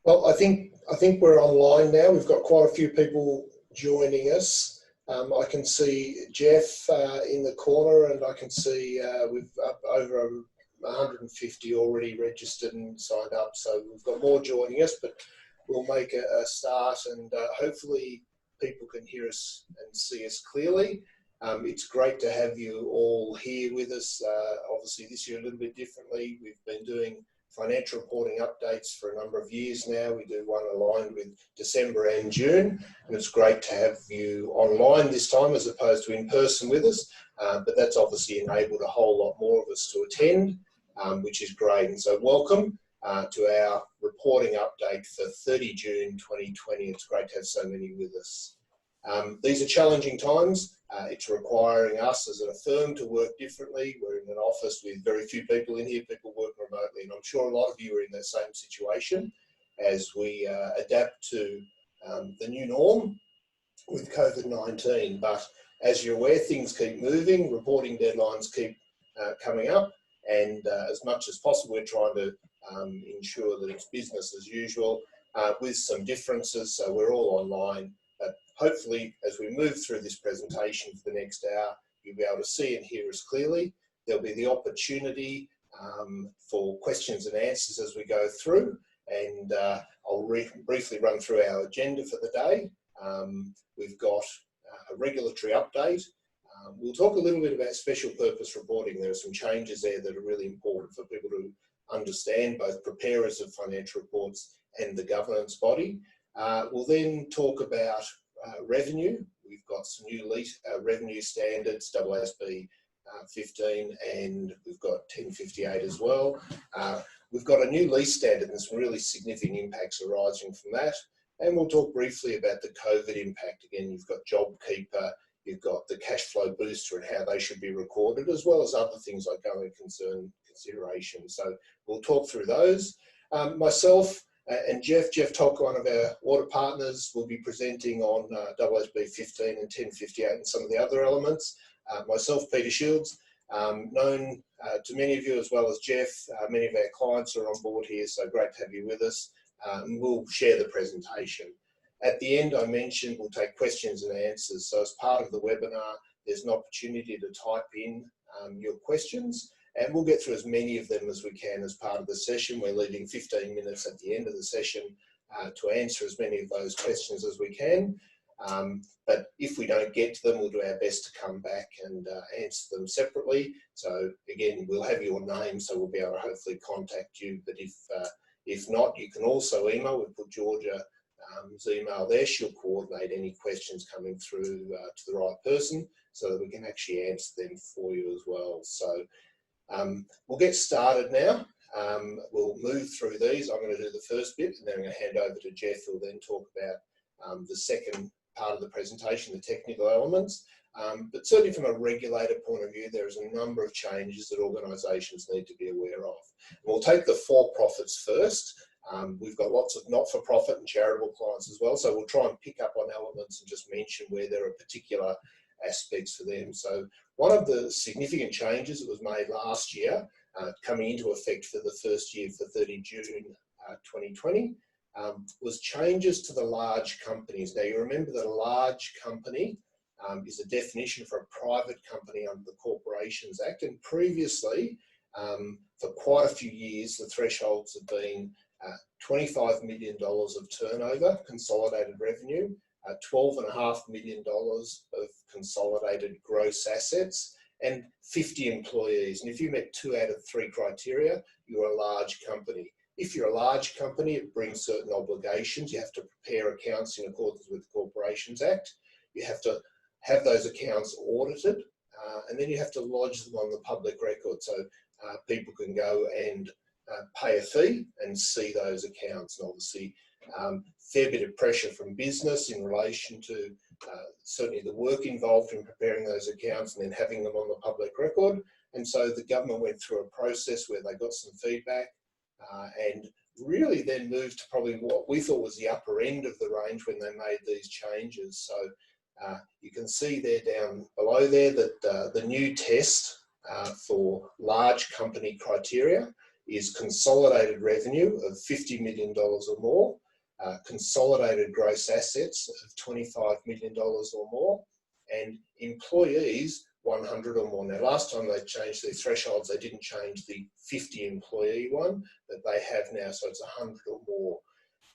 Well, I think we're online now. We've got quite a few people joining us. I can see Jeff in the corner, and I can see we've up over 150 already registered and signed up. So we've got more joining us, but we'll make a start, and hopefully people can hear us and see us clearly. It's great to have you all here with us. Obviously, this year a little bit differently. We've been doing financial reporting updates for a number of years now. We do one aligned with December and June, and it's great to have you online this time as opposed to in person with us. But that's obviously enabled a whole lot more of us to attend, which is great. And so welcome to our reporting update for 30 June 2020. It's great to have so many with us. These are challenging times. It's requiring us as a firm to work differently. We're in an office with very few people in here, people working remotely, and I'm sure a lot of you are in that same situation as we adapt to the new norm with COVID-19. But as you're aware, things keep moving, reporting deadlines keep coming up, and as much as possible, we're trying to ensure that it's business as usual with some differences. So we're all online. Hopefully, as we move through this presentation for the next hour, you'll be able to see and hear us clearly. There'll be the opportunity for questions and answers as we go through, and I'll briefly run through our agenda for the day. We've got a regulatory update. We'll talk a little bit about special purpose reporting. There are some changes there that are really important for people to understand, both preparers of financial reports and the governance body. We'll then talk about revenue. We've got some new revenue standards, AASB 15, and we've got 1058 as well. We've got a new lease standard and some really significant impacts arising from that. And we'll talk briefly about the COVID impact. Again, you've got JobKeeper, you've got the cash flow booster and how they should be recorded, as well as other things like going concern consideration. So we'll talk through those. Myself and Jeff Tolk, one of our audit partners, will be presenting on AASB 15 and 1058 and some of the other elements. Myself, Peter Shields, known to many of you as well as Jeff. Many of our clients are on board here, so great to have you with us. And we'll share the presentation. At the end, I mentioned we'll take questions and answers. So as part of the webinar, there's an opportunity to type in your questions, and we'll get through as many of them as we can as part of the session. We're leaving 15 minutes at the end of the session to answer as many of those questions as we can. But if we don't get to them, we'll do our best to come back and answer them separately. So again, we'll have your name, so we'll be able to hopefully contact you. But if not, you can also email. We'll put Georgia's email there. She'll coordinate any questions coming through to the right person so that we can actually answer them for you as well. So we'll get started now. We'll move through these. I'm going to do the first bit, and then I'm going to hand over to Jeff, who'll then talk about the second part of the presentation, the technical elements. But certainly from a regulator point of view, there's a number of changes that organisations need to be aware of. We'll take the for-profits first. We've got lots of not-for-profit and charitable clients as well, so we'll try and pick up on elements and just mention where there are particular aspects for them. So one of the significant changes that was made last year, coming into effect for the first year for 30 June 2020, was changes to the large companies. Now, you remember that a large company is a definition for a private company under the Corporations Act, and previously, for quite a few years, the thresholds have been $25 million of turnover, consolidated revenue, $12.5 million of consolidated gross assets, and 50 employees. And if you met 2 out of 3 criteria, you're a large company. If you're a large company, it brings certain obligations. You have to prepare accounts in accordance with the Corporations Act. You have to have those accounts audited, and then you have to lodge them on the public record so people can go and pay a fee and see those accounts. And obviously, fair bit of pressure from business in relation to certainly the work involved in preparing those accounts and then having them on the public record. And so the government went through a process where they got some feedback and really then moved to probably what we thought was the upper end of the range when they made these changes. So you can see there down below there that the new test for large company criteria is consolidated revenue of $50 million or more, consolidated gross assets of $25 million or more, and employees 100 or more. Now, last time they changed their thresholds, they didn't change the 50 employee one, but they have now, so it's 100 or more.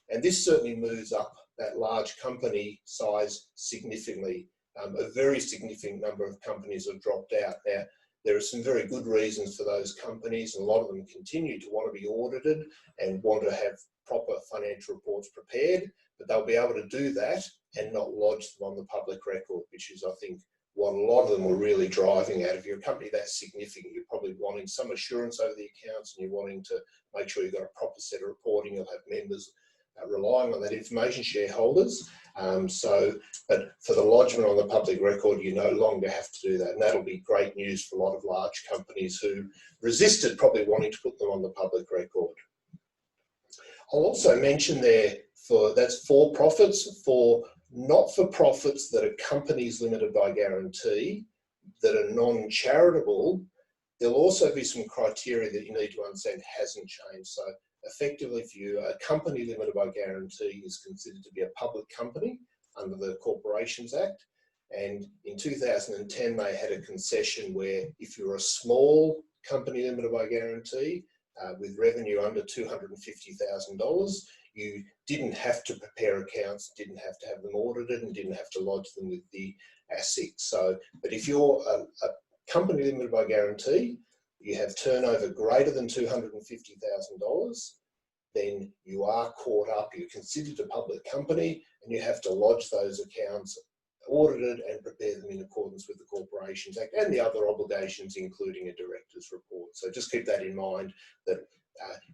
And this certainly moves up that large company size significantly. A very significant number of companies have dropped out. Now, there are some very good reasons for those companies, and a lot of them continue to want to be audited and want to have proper financial reports prepared, but they'll be able to do that and not lodge them on the public record, which is, I think, what a lot of them were really driving out of your company. That's significant. You're probably wanting some assurance over the accounts, and you're wanting to make sure you've got a proper set of reporting. You'll have members relying on that information, shareholders. But for the lodgement on the public record, you no longer have to do that. And that'll be great news for a lot of large companies who resisted probably wanting to put them on the public record. I'll also mention there, that's for-profits, for not-for-profits that are companies limited by guarantee, that are non-charitable, there'll also be some criteria that you need to understand hasn't changed. So effectively, if you a company limited by guarantee is considered to be a public company under the Corporations Act. And in 2010, they had a concession where if you're a small company limited by guarantee with revenue under $250,000, you didn't have to prepare accounts, didn't have to have them audited, and didn't have to lodge them with the ASIC. So, but if you're a company limited by guarantee, you have turnover greater than $250,000, then you are caught up, you're considered a public company, and you have to lodge those accounts audited and prepare them in accordance with the Corporations Act and the other obligations, including a director's report. So just keep that in mind, that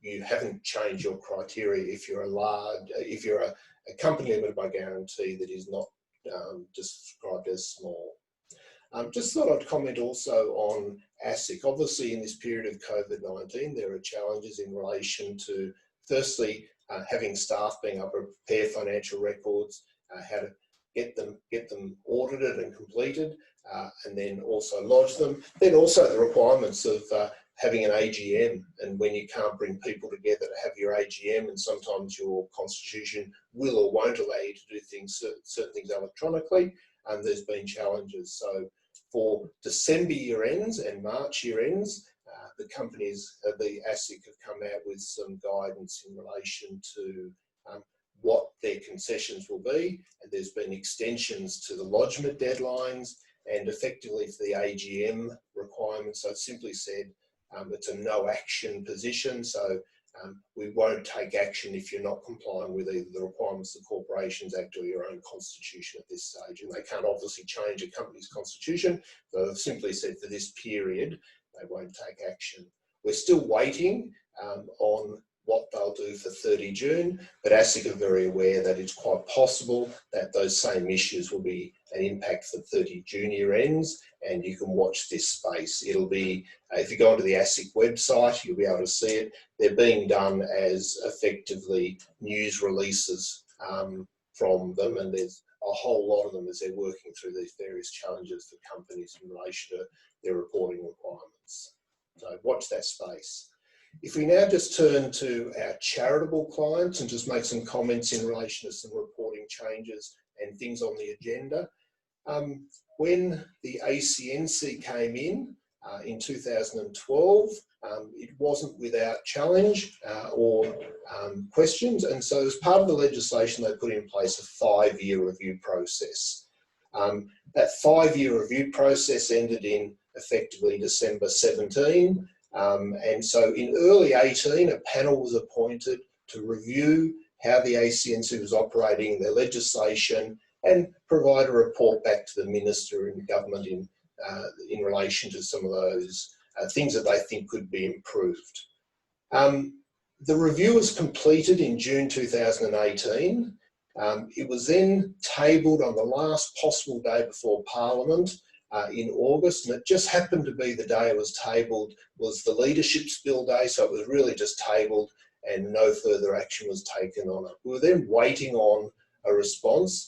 you haven't changed your criteria if you're a company limited by guarantee that is not described as small. Just thought I'd comment also on ASIC. Obviously, in this period of COVID-19, there are challenges in relation to, firstly, having staff being able to prepare financial records, how to get them audited and completed, and then also lodge them. Then also the requirements of having an AGM, and when you can't bring people together to have your AGM, and sometimes your constitution will or won't allow you to do things, certain things electronically, and there's been challenges. So for December year ends and March year ends, the companies, the ASIC, have come out with some guidance in relation to what their concessions will be, and there's been extensions to the lodgement deadlines and effectively for the AGM requirements. So it's simply said it's a no action position, so we won't take action if you're not complying with either the requirements of the Corporations Act or your own constitution at this stage. And they can't obviously change a company's constitution, so they've simply said for this period they won't take action. We're still waiting on what they'll do for 30 June, but ASIC are very aware that it's quite possible that those same issues will be an impact for 30 June year ends, and you can watch this space. It'll be, if you go onto the ASIC website, you'll be able to see it. They're being done as effectively news releases from them, and there's a whole lot of them as they're working through these various challenges for companies in relation to their reporting requirements. So watch that space. If we now just turn to our charitable clients and just make some comments in relation to some reporting changes and things on the agenda. When the ACNC came in 2012, it wasn't without challenge or questions, and so as part of the legislation they put in place a 5-year review process. That 5-year review process ended in effectively December 17. And so in early 18, a panel was appointed to review how the ACNC was operating, their legislation, and provide a report back to the Minister in government in relation to some of those things that they think could be improved. The review was completed in June 2018. It was then tabled on the last possible day before Parliament in August, and it just happened to be the day it was tabled was the Leadership Spill Day, so it was really just tabled and no further action was taken on it. We were then waiting on a response.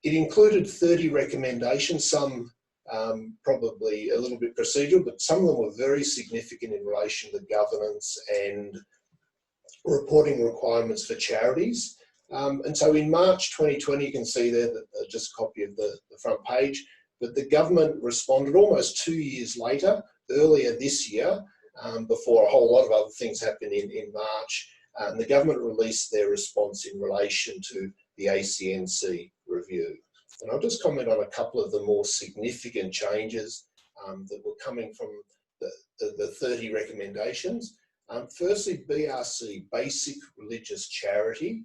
It included 30 recommendations, some probably a little bit procedural, but some of them were very significant in relation to governance and reporting requirements for charities. And so in March 2020, you can see there that just a copy of the front page, but the government responded almost 2 years later, earlier this year, before a whole lot of other things happened in March, and the government released their response in relation to the ACNC review. And I'll just comment on a couple of the more significant changes that were coming from the 30 recommendations. Firstly, BRC, Basic Religious Charity.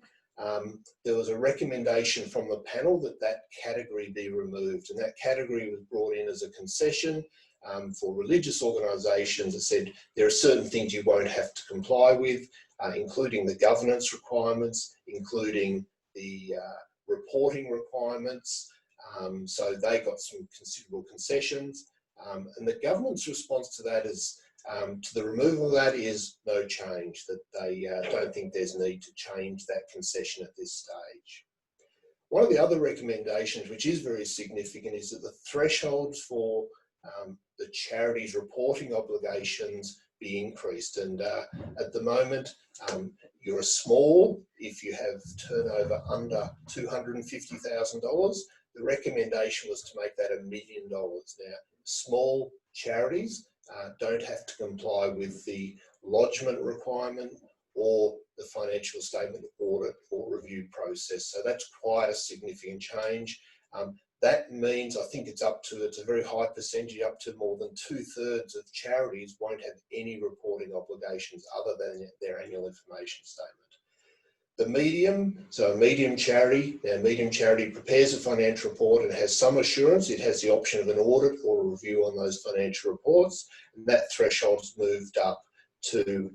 There was a recommendation from the panel that that category be removed, and that category was brought in as a concession for religious organisations that said there are certain things you won't have to comply with, including the governance requirements, including the reporting requirements. So they got some considerable concessions, and the government's response to that is to the removal of that is no change, that they don't think there's need to change that concession at this stage. One of the other recommendations, which is very significant, is that the thresholds for the charity's reporting obligations be increased. And at the moment, you're small if you have turnover under $250,000. The recommendation was to make that $1 million. Now, small charities don't have to comply with the lodgement requirement or the financial statement audit or review process. So that's quite a significant change. That means, I think it's a very high percentage, up to more than 2/3 of charities won't have any reporting obligations other than their annual information statement. The medium, so a medium charity, now a medium charity prepares a financial report and has some assurance. It has the option of an audit or a review on those financial reports. And that threshold's moved up to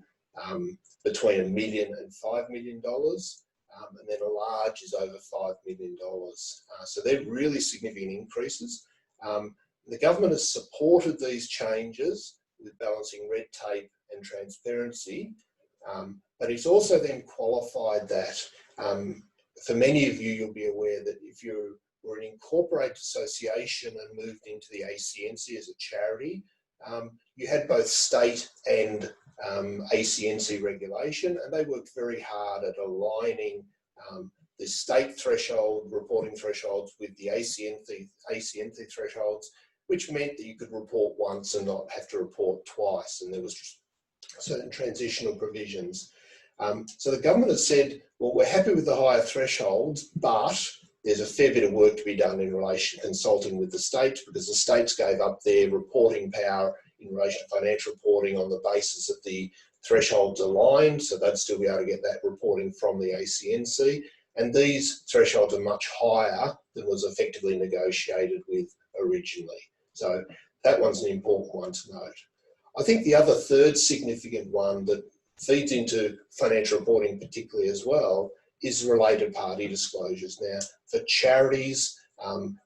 between $1 million and $5 million. And then a large is over $5 million. So they're really significant increases. The government has supported these changes with balancing red tape and transparency, but it's also then qualified that for many of you, you'll be aware that if you were an incorporated association and moved into the ACNC as a charity, you had both state and ACNC regulation, and they worked very hard at aligning the state threshold, reporting thresholds with the ACNC thresholds, which meant that you could report once and not have to report twice, and there was certain transitional provisions. So the government has said, well, we're happy with the higher thresholds, but there's a fair bit of work to be done in relation to consulting with the states, because the states gave up their reporting power in relation to financial reporting on the basis that the thresholds aligned, so they'd still be able to get that reporting from the ACNC. And these thresholds are much higher than was effectively negotiated with originally. So that one's an important one to note. I think the other third significant one that feeds into financial reporting particularly as well is related party disclosures. Now, for charities,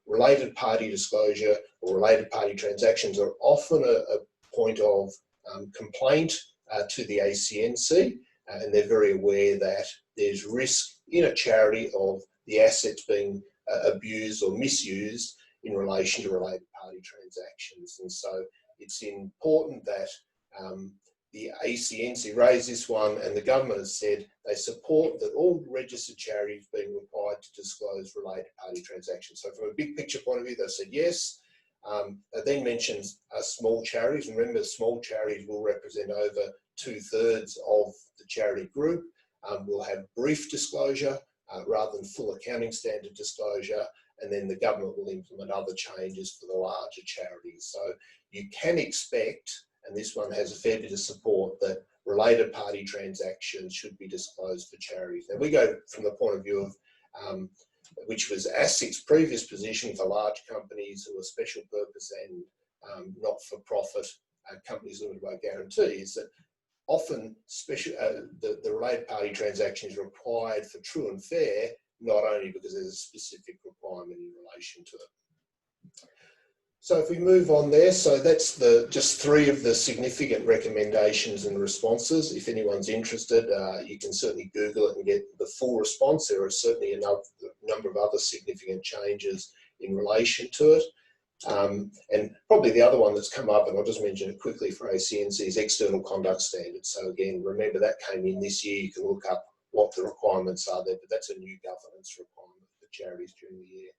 related party disclosure or related party transactions are often a point of complaint to the ACNC, and they're very aware that there's risk in a charity of the assets being abused or misused in relation to related party transactions. And so it's important that the ACNC raised this one, and the government has said they support that all registered charities being required to disclose related party transactions. So from a big picture point of view, they said yes. They then mentioned small charities. Remember, small charities will represent over 2/3 of the charity group. We'll have brief disclosure rather than full accounting standard disclosure, and then the government will implement other changes for the larger charities. So you can expect, and this one has a fair bit of support, that related party transactions should be disclosed for charities. Now, we go from the point of view of, which was ASIC's previous position for large companies who are special purpose and not-for-profit companies limited by guarantee, is that often the related party transaction is required for true and fair, not only because there's a specific requirement in relation to it. So if we move on there, so that's just 3 of the significant recommendations and responses. If anyone's interested, you can certainly Google it and get the full response. There are certainly a number of other significant changes in relation to it. And probably the other one that's come up, and I'll just mention it quickly for ACNC, is external conduct standards. So again, remember that came in this year. You can look up what the requirements are there, but that's a new governance requirement for charities during the year.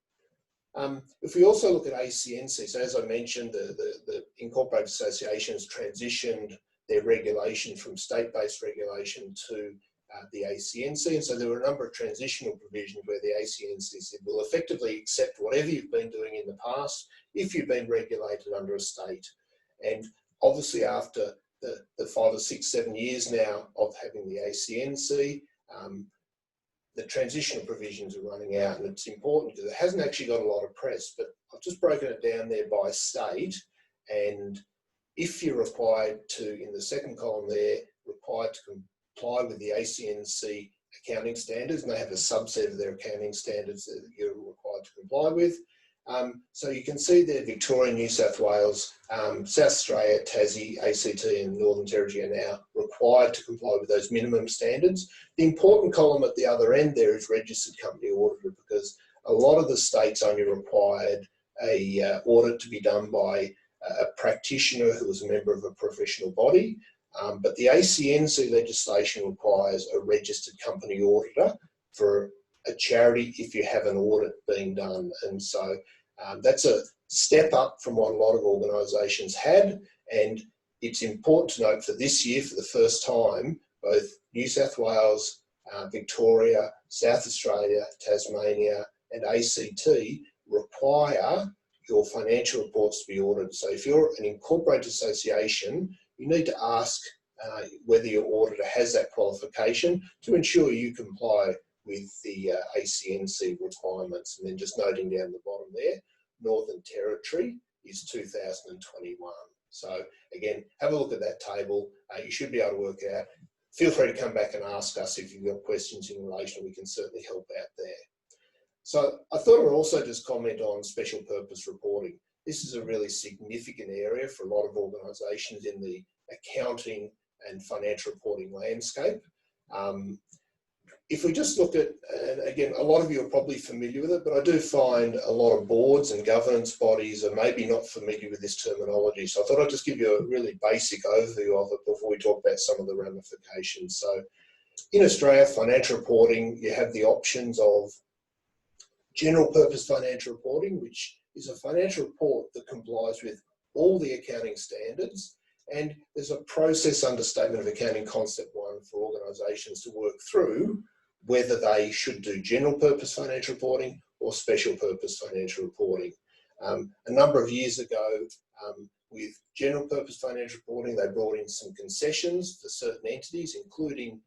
If we also look at ACNC, so as I mentioned, the incorporated associations transitioned their regulation from state-based regulation to the ACNC, and so there were a number of transitional provisions where the ACNC said, we'll effectively accept whatever you've been doing in the past if you've been regulated under a state. And obviously after the 5 or 6, 7 years now of having the ACNC, the transitional provisions are running out, and it's important because it hasn't actually got a lot of press, but I've just broken it down there by state. And if you're required to, in the second column there, required to comply with the ACNC accounting standards, and they have a subset of their accounting standards that you're required to comply with. So you can see there Victoria, New South Wales, South Australia, Tassie, ACT and Northern Territory are now required to comply with those minimum standards. The important column at the other end there is registered company auditor, because a lot of the states only required a audit to be done by a practitioner who was a member of a professional body. But the ACNC legislation requires a registered company auditor for a charity if you have an audit being done. And so that's a step up from what a lot of organisations had. And it's important to note for this year, for the first time, both New South Wales, Victoria, South Australia, Tasmania and ACT require your financial reports to be audited. So if you're an incorporated association, you need to ask whether your auditor has that qualification to ensure you comply with the ACNC requirements. And then just noting down the bottom there, Northern Territory is 2021. So again, have a look at that table. You should be able to work it out. Feel free to come back and ask us if you've got questions in relation. We can certainly help out there. So I thought I'd also just comment on special purpose reporting. This is a really significant area for a lot of organisations in the accounting and financial reporting landscape. If we just look at, and again, a lot of you are probably familiar with it, but I do find a lot of boards and governance bodies are maybe not familiar with this terminology. So I thought I'd just give you a really basic overview of it before we talk about some of the ramifications. So in Australia, financial reporting, you have the options of general purpose financial reporting, which is a financial report that complies with all the accounting standards. And there's a process under Statement of Accounting Concept 1 for organisations to work through whether they should do general purpose financial reporting or special purpose financial reporting. A number of years ago, with general purpose financial reporting, they brought in some concessions for certain entities, including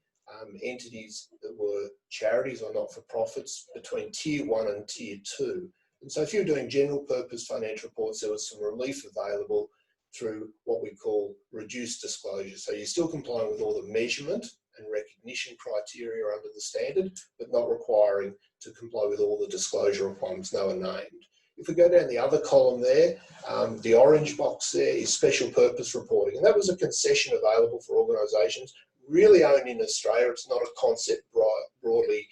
entities that were charities or not-for-profits between Tier 1 and Tier 2. And so if you're doing general purpose financial reports, there was some relief available through what we call reduced disclosure. So you're still complying with all the measurement and recognition criteria under the standard, but not requiring to comply with all the disclosure requirements now are named. If we go down the other column there, the orange box there is special purpose reporting. And that was a concession available for organisations, really only in Australia. It's not a concept broadly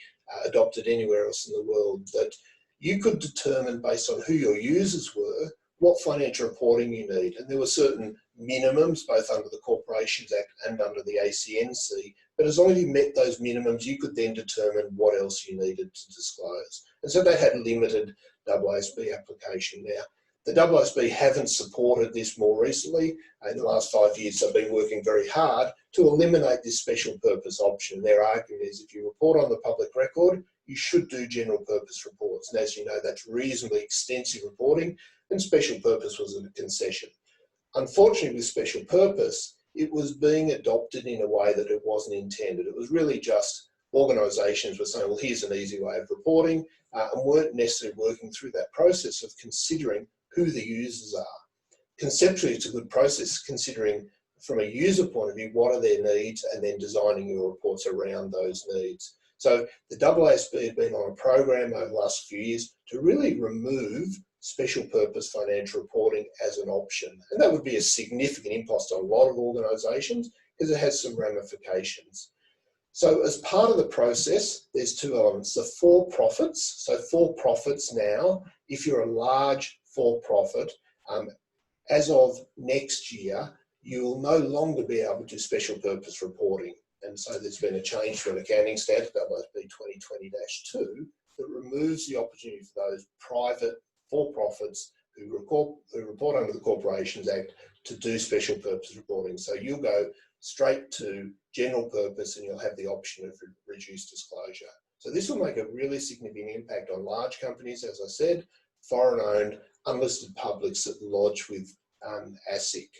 adopted anywhere else in the world, that you could determine based on who your users were what financial reporting you need. And there were certain minimums, both under the Corporations Act and under the ACNC. But as long as you met those minimums, you could then determine what else you needed to disclose. And so that had limited AASB application. Now, the AASB haven't supported this more recently. In the last 5 years, they've been working very hard to eliminate this special purpose option. Their argument is if you report on the public record, you should do general purpose reports. And as you know, that's reasonably extensive reporting, and special purpose was a concession. Unfortunately, with special purpose, it was being adopted in a way that it wasn't intended. It was really just organisations were saying, well, here's an easy way of reporting, and weren't necessarily working through that process of considering who the users are. Conceptually, it's a good process, considering from a user point of view, what are their needs, and then designing your reports around those needs. So the AASB have been on a program over the last few years to really remove special purpose financial reporting as an option. And that would be a significant impost on a lot of organisations because it has some ramifications. So as part of the process, there's two elements. The for-profits. So for-profits now, if you're a large for profit, as of next year, you will no longer be able to do special purpose reporting. And so there's been a change to an accounting standard, AASB 2020-2, that removes the opportunity for those private for-profits who report under the Corporations Act to do special purpose reporting. So you'll go straight to general purpose and you'll have the option of reduced disclosure. So this will make a really significant impact on large companies, as I said, foreign-owned, unlisted publics that lodge with ASIC.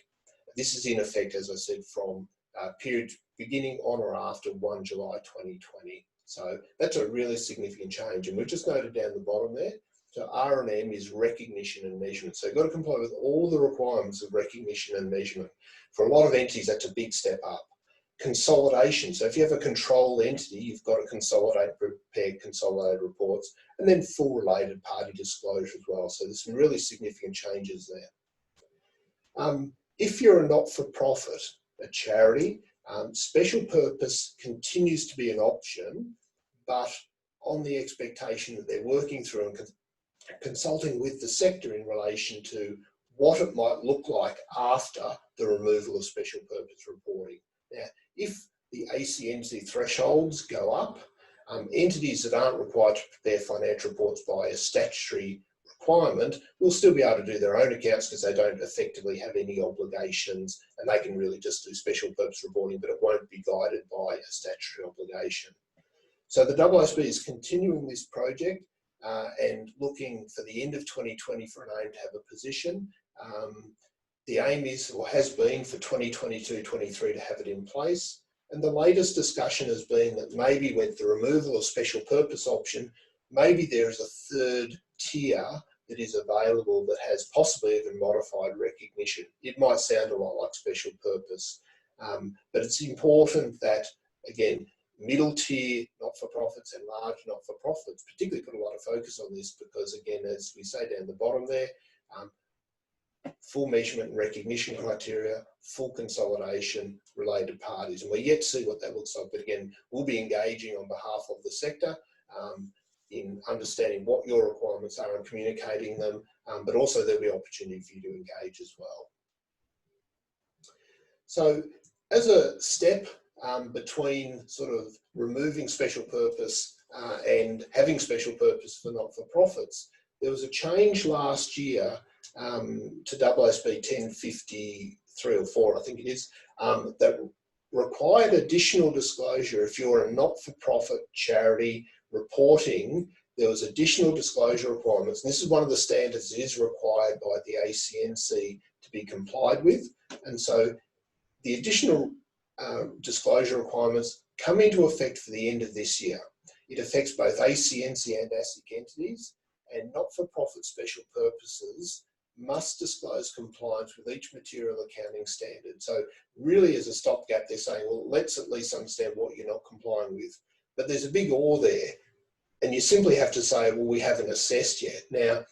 This is in effect, as I said, from period beginning on or after 1 July 2020. So that's a really significant change. And we've just noted down the bottom there. So R&M is recognition and measurement. So you've got to comply with all the requirements of recognition and measurement. For a lot of entities, that's a big step up. Consolidation. So if you have a controlled entity, you've got to consolidate, prepare consolidated reports, and then full related party disclosure as well. So there's some really significant changes there. If you're a not-for-profit, a charity, special purpose continues to be an option, but on the expectation that they're working through and consulting with the sector in relation to what it might look like after the removal of special purpose reporting. Now, if the ACNC thresholds go up, entities that aren't required to prepare financial reports by a statutory requirement will still be able to do their own accounts because they don't effectively have any obligations and they can really just do special purpose reporting, but it won't be guided by a statutory obligation. So the AASB is continuing this project and looking for the end of 2020 for an aim to have a position. The aim is, or has been, for 2022-23 to have it in place. And the latest discussion has been that maybe with the removal of special purpose option, maybe there is a third tier that is available that has possibly even modified recognition. It might sound a lot like special purpose, but it's important that, again, middle tier not-for-profits and large not-for-profits particularly put a lot of focus on this because, again, as we say down the bottom there, full measurement and recognition criteria, full consolidation, related parties. And we're yet to see what that looks like. But again, we'll be engaging on behalf of the sector in understanding what your requirements are and communicating them, but also there'll be opportunity for you to engage as well. So as a step between sort of removing special purpose and having special purpose for not-for-profits, there was a change last year to AASB 1053 or 4, I think it is, that required additional disclosure. If you're a not-for-profit charity reporting, there was additional disclosure requirements. And this is one of the standards that is required by the ACNC to be complied with. And so the additional disclosure requirements come into effect for the end of this year. It affects both ACNC and ASIC entities, and not-for-profit special purposes must disclose compliance with each material accounting standard. So really as a stopgap, they're saying, well, let's at least understand what you're not complying with. But there's a big or there, and you simply have to say, well, we haven't assessed yet. Now,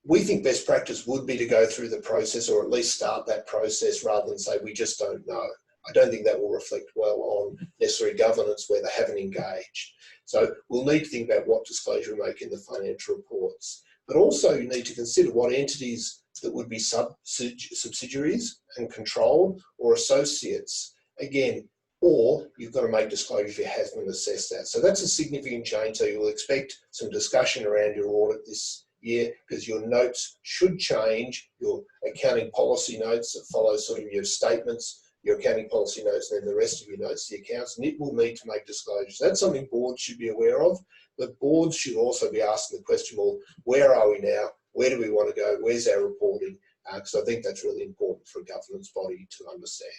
we think best practice would be to go through the process or at least start that process rather than say, we just don't know. I don't think that will reflect well on necessary governance where they haven't engaged. So we'll need to think about what disclosure we make in the financial reports. But also you need to consider what entities that would be subsidiaries and controlled or associates. Again, or you've got to make disclosure if you haven't assessed that. So that's a significant change. So you'll expect some discussion around your audit this year because your notes should change, your accounting policy notes that follow sort of your statements, your accounting policy notes, and then the rest of your notes, the accounts, and it will need to make disclosures. That's something boards should be aware of, but boards should also be asking the question, well, where are we now? Where do we want to go? Where's our reporting? Because I think that's really important for a governance body to understand.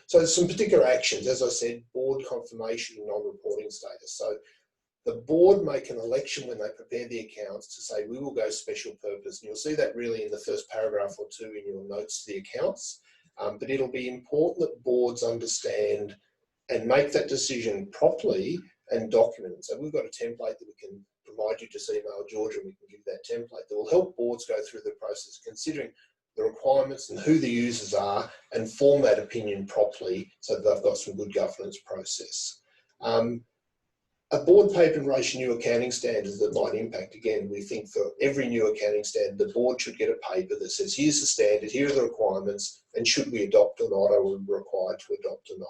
So some particular actions, as I said, board confirmation and non-reporting status. So the board make an election when they prepare the accounts to say, we will go special purpose. And you'll see that really in the first paragraph or two in your notes to the accounts. But it'll be important that boards understand and make that decision properly and document it. So we've got a template that we can provide you, just email Georgia and we can give that template that will help boards go through the process, considering the requirements and who the users are and form that opinion properly so that they've got some good governance process. A board paper in relation to new accounting standards that might impact, again, we think for every new accounting standard, the board should get a paper that says, here's the standard, here are the requirements, and should we adopt or not, are we required to adopt or not?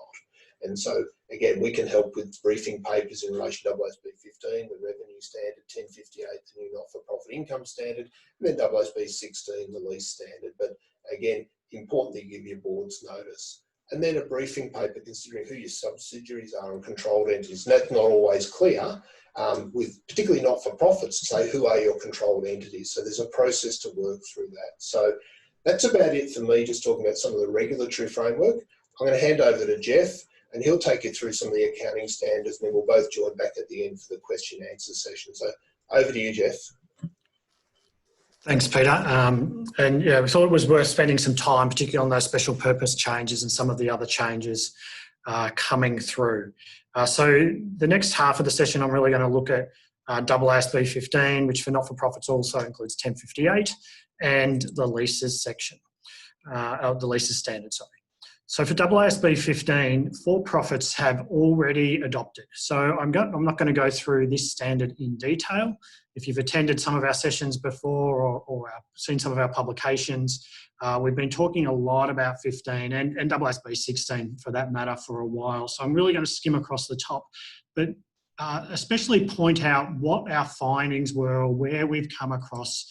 And so, again, we can help with briefing papers in relation to AASB 15, the revenue standard, 1058, the new not-for-profit income standard, and then AASB 16, the lease standard. But again, important that you give your boards notice. And then a briefing paper considering who your subsidiaries are and controlled entities. And that's not always clear, with particularly not-for-profits, to say who are your controlled entities. So there's a process to work through that. So that's about it for me, just talking about some of the regulatory framework. I'm going to hand over to Jeff, and he'll take you through some of the accounting standards, and then we'll both join back at the end for the question and answer session. So over to you, Jeff. Thanks, Peter. And yeah, we thought it was worth spending some time, particularly on those special purpose changes and some of the other changes coming through. So the next half of the session, I'm really going to look at AASB 15, which for not-for-profits also includes 1058, and the leases section, the leases standard, sorry. So for AASB 15, for-profits have already adopted. So I'm not going to go through this standard in detail. If you've attended some of our sessions before or seen some of our publications, we've been talking a lot about 15 and AASB 16 for that matter for a while. So I'm really going to skim across the top, but especially point out what our findings were, where we've come across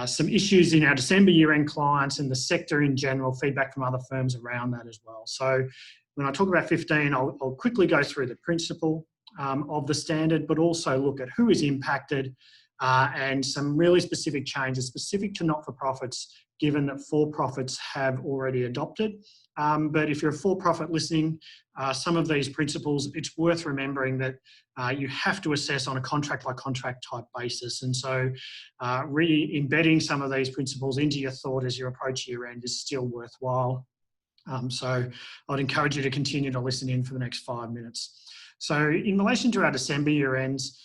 some issues in our December year-end clients and the sector in general, feedback from other firms around that as well. So when I talk about 15, I'll quickly go through the principle of the standard, but also look at who is impacted and some really specific changes specific to not-for-profits, given that for-profits have already adopted. But if you're a for-profit listening, some of these principles, it's worth remembering that you have to assess on a contract-by-contract type basis. And so re-embedding some of these principles into your thought as you approach year-end is still worthwhile. So I'd encourage you to continue to listen in for the next 5 minutes. So in relation to our December year-ends,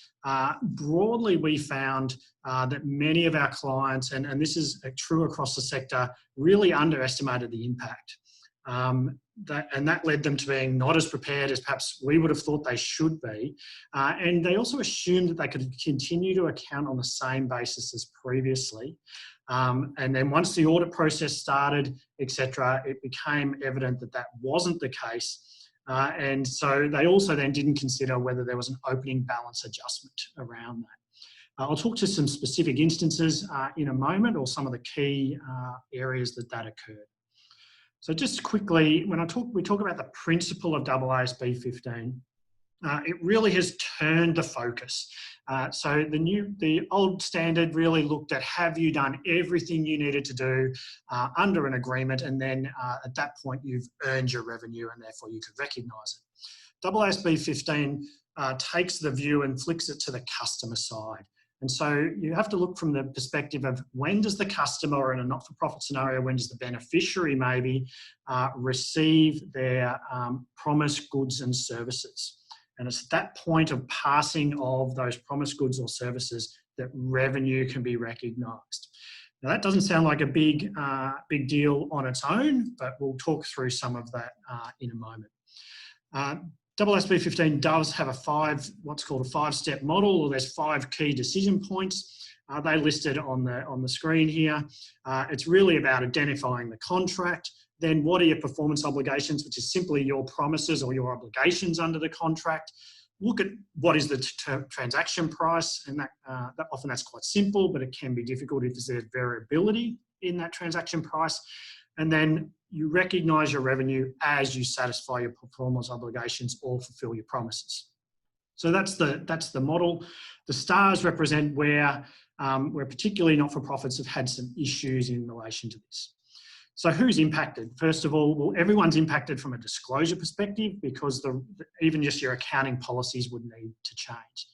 broadly we found that many of our clients, and this is true across the sector, really underestimated the impact. And that led them to being not as prepared as perhaps we would have thought they should be. And they also assumed that they could continue to account on the same basis as previously. And then once the audit process started, etc., it became evident that that wasn't the case. And so they also then didn't consider whether there was an opening balance adjustment around that. I'll talk to some specific instances in a moment, or some of the key areas that occurred. So just quickly, when we talk about the principle of AASB 15, it really has turned the focus. So the old standard really looked at, have you done everything you needed to do under an agreement, and then at that point you've earned your revenue and therefore you could recognise it. AASB 15 takes the view and flicks it to the customer side. And so you have to look from the perspective of, when does the customer, or in a not-for-profit scenario, when does the beneficiary maybe receive their promised goods and services? And it's at that point of passing of those promised goods or services that revenue can be recognised. Now that doesn't sound like a big deal on its own, but we'll talk through some of that in a moment. AASB 15 does have what's called a 5-step model, or there's 5 key decision points. They're listed on the screen here. It's really about identifying the contract. Then what are your performance obligations, which is simply your promises or your obligations under the contract. Look at what is the transaction price, and that often that's quite simple, but it can be difficult if there's variability in that transaction price. And then you recognise your revenue as you satisfy your performance obligations or fulfil your promises. So that's the model. The stars represent where particularly not-for-profits have had some issues in relation to this. So who's impacted? First of all, well, everyone's impacted from a disclosure perspective, because even just your accounting policies would need to change.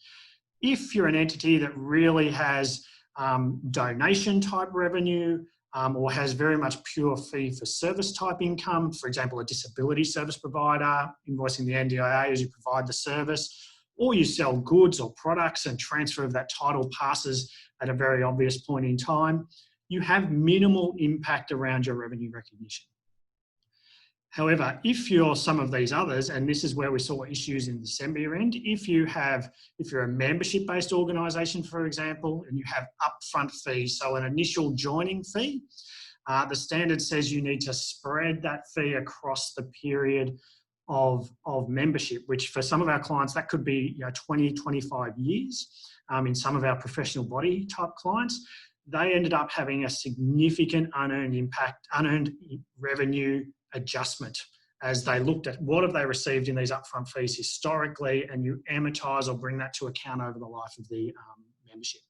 If you're an entity that really has donation type revenue, or has very much pure fee for service type income, for example, a disability service provider invoicing the NDIA as you provide the service, or you sell goods or products and transfer of that title passes at a very obvious point in time, you have minimal impact around your revenue recognition. However, if you're some of these others, and this is where we saw issues in December year end, if you're a membership-based organisation, for example, and you have upfront fees, so an initial joining fee, the standard says you need to spread that fee across the period of membership, which for some of our clients, that could be 20, 25 years. In some of our professional body type clients, they ended up having a significant unearned revenue adjustment as they looked at what have they received in these upfront fees historically, and you amortise or bring that to account over the life of the membership.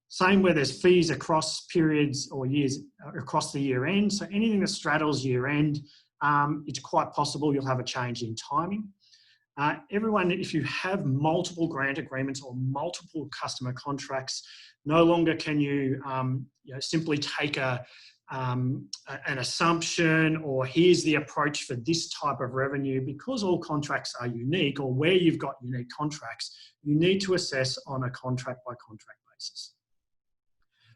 Same where there's fees across periods or years across the year end. So anything that straddles year end, it's quite possible you'll have a change in timing. Everyone, if you have multiple grant agreements or multiple customer contracts, no longer can you, simply take an assumption or here's the approach for this type of revenue. Because all contracts are unique, or where you've got unique contracts, you need to assess on a contract by contract basis.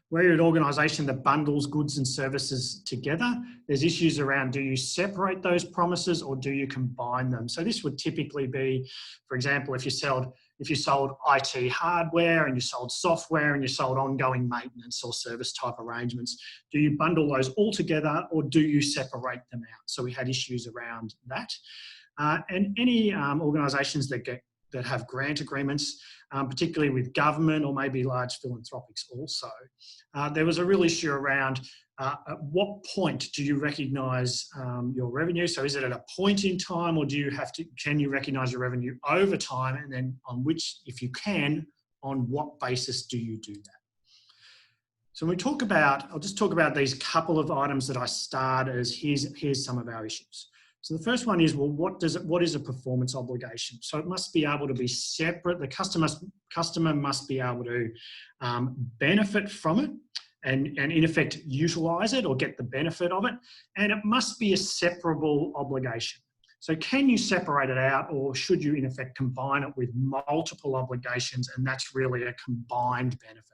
Where you're an organisation that bundles goods and services together, there's issues around, do you separate those promises or do you combine them? So this would typically be, for example, if you sold IT hardware and you sold software and you sold ongoing maintenance or service type arrangements, do you bundle those all together or do you separate them out? So we had issues around that. And any organisations that have grant agreements, particularly with government or maybe large philanthropics also. There was a real issue around at what point do you recognise your revenue? So is it at a point in time, or can you recognise your revenue over time? And then on which, if you can, on what basis do you do that? So when we talk about, I'll just talk about these couple of items that I start as here's some of our issues. So the first one is, well, what is a performance obligation? So it must be able to be separate. The customer must be able to benefit from it and in effect utilise it or get the benefit of it. And it must be a separable obligation. So can you separate it out, or should you in effect combine it with multiple obligations, and that's really a combined benefit?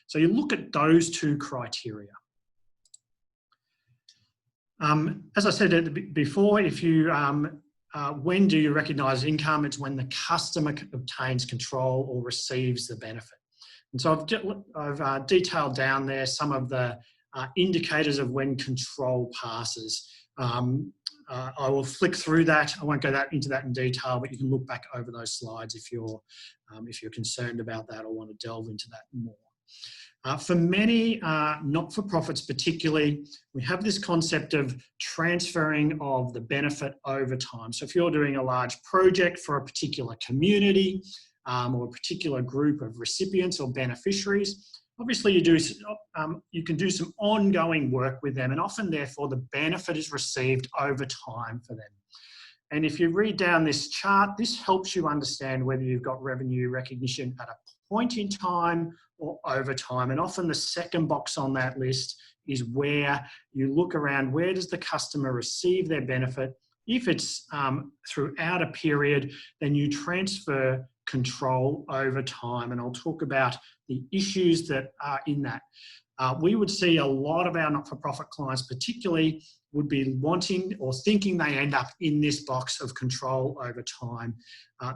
So you look at those two criteria. As I said before, if you when do you recognise income? It's when the customer obtains control or receives the benefit. And so I've detailed down there some of the indicators of when control passes. I will flick through that. I won't go into that in detail, but you can look back over those slides if you're concerned about that or want to delve into that more. For many not-for-profits particularly, we have this concept of transferring of the benefit over time. So if you're doing a large project for a particular community or a particular group of recipients or beneficiaries, obviously you can do some ongoing work with them, and often therefore the benefit is received over time for them. And if you read down this chart, this helps you understand whether you've got revenue recognition at a point in time or over time. And often the second box on that list is where you look around, where does the customer receive their benefit? If it's throughout a period, then you transfer control over time. And I'll talk about the issues that are in that. We would see a lot of our not-for-profit clients particularly would be wanting or thinking they end up in this box of control over time.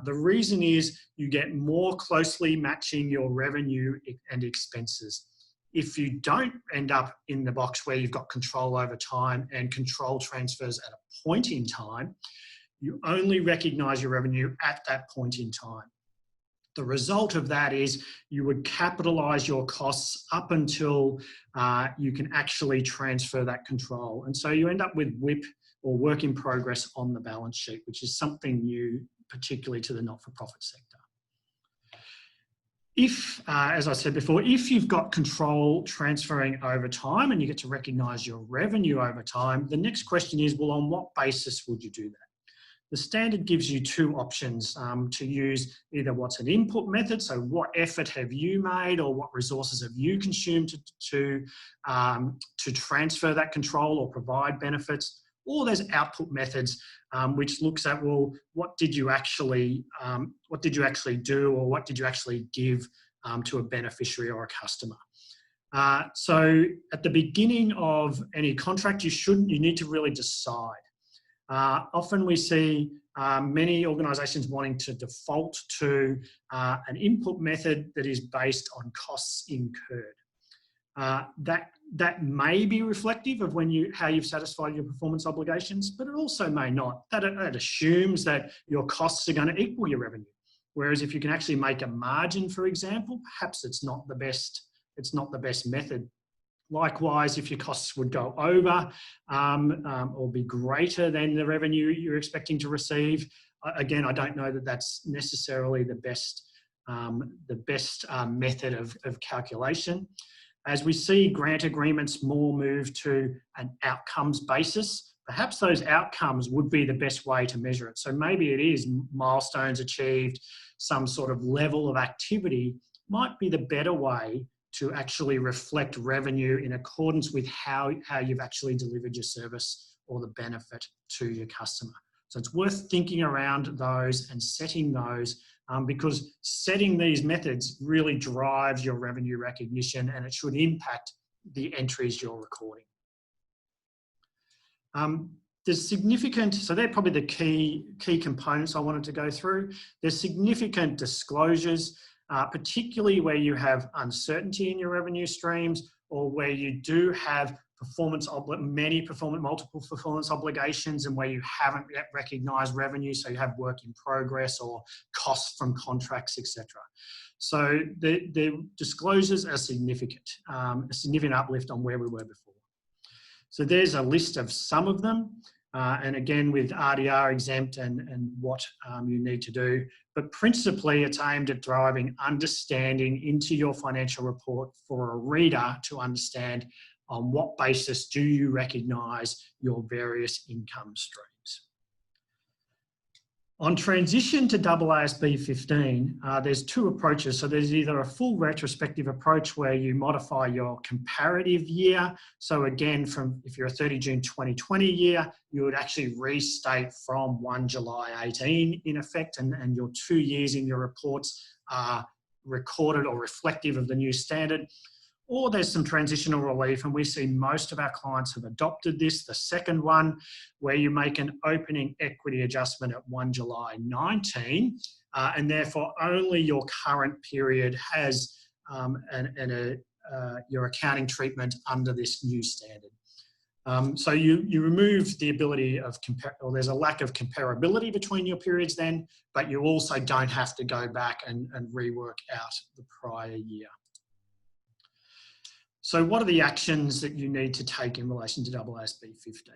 The reason is you get more closely matching your revenue and expenses. If you don't end up in the box where you've got control over time and control transfers at a point in time, you only recognise your revenue at that point in time. The result of that is you would capitalise your costs up until you can actually transfer that control. And so you end up with WIP or work in progress on the balance sheet, which is something new, particularly to the not-for-profit sector. If, as I said before, if you've got control transferring over time and you get to recognise your revenue over time, the next question is, well, on what basis would you do that? The standard gives you two options to use either what's an input method, so what effort have you made or what resources have you consumed to transfer that control or provide benefits, or there's output methods which looks at, well, what did you actually do or what did you actually give to a beneficiary or a customer. So at the beginning of any contract, you need to really decide. often we see many organisations wanting to default to an input method that is based on costs incurred. That may be reflective of how you've satisfied your performance obligations, but it also may not. That assumes that your costs are going to equal your revenue. Whereas if you can actually make a margin, for example, perhaps it's not the best method. Likewise, if your costs would go over or be greater than the revenue you're expecting to receive, again, I don't know that that's necessarily the best method of calculation. As we see grant agreements more move to an outcomes basis, perhaps those outcomes would be the best way to measure it. So maybe it is milestones achieved, some sort of level of activity might be the better way to actually reflect revenue in accordance with how you've actually delivered your service or the benefit to your customer. So it's worth thinking around those and setting those because setting these methods really drives your revenue recognition, and it should impact the entries you're recording. There's significant, so they're probably the key components I wanted to go through. There's significant disclosures, particularly where you have uncertainty in your revenue streams or where you do have multiple performance obligations and where you haven't yet recognised revenue, so you have work in progress or costs from contracts, etc. So the disclosures are significant, a significant uplift on where we were before. So there's a list of some of them, and again with RDR exempt and what you need to do, but principally it's aimed at driving understanding into your financial report for a reader to understand on what basis do you recognise your various income streams. On transition to AASB 15, there's two approaches. So there's either a full retrospective approach where you modify your comparative year. So again, if you're a 30 June 2020 year, you would actually restate from 1 July 18 in effect, and your 2 years in your reports are recorded or reflective of the new standard. Or there's some transitional relief, and we see most of our clients have adopted this, the second one, where you make an opening equity adjustment at 1 July 19, and therefore only your current period has your accounting treatment under this new standard. So you remove the ability of or there's a lack of comparability between your periods then, but you also don't have to go back and rework out the prior year. So what are the actions that you need to take in relation to AASB 15?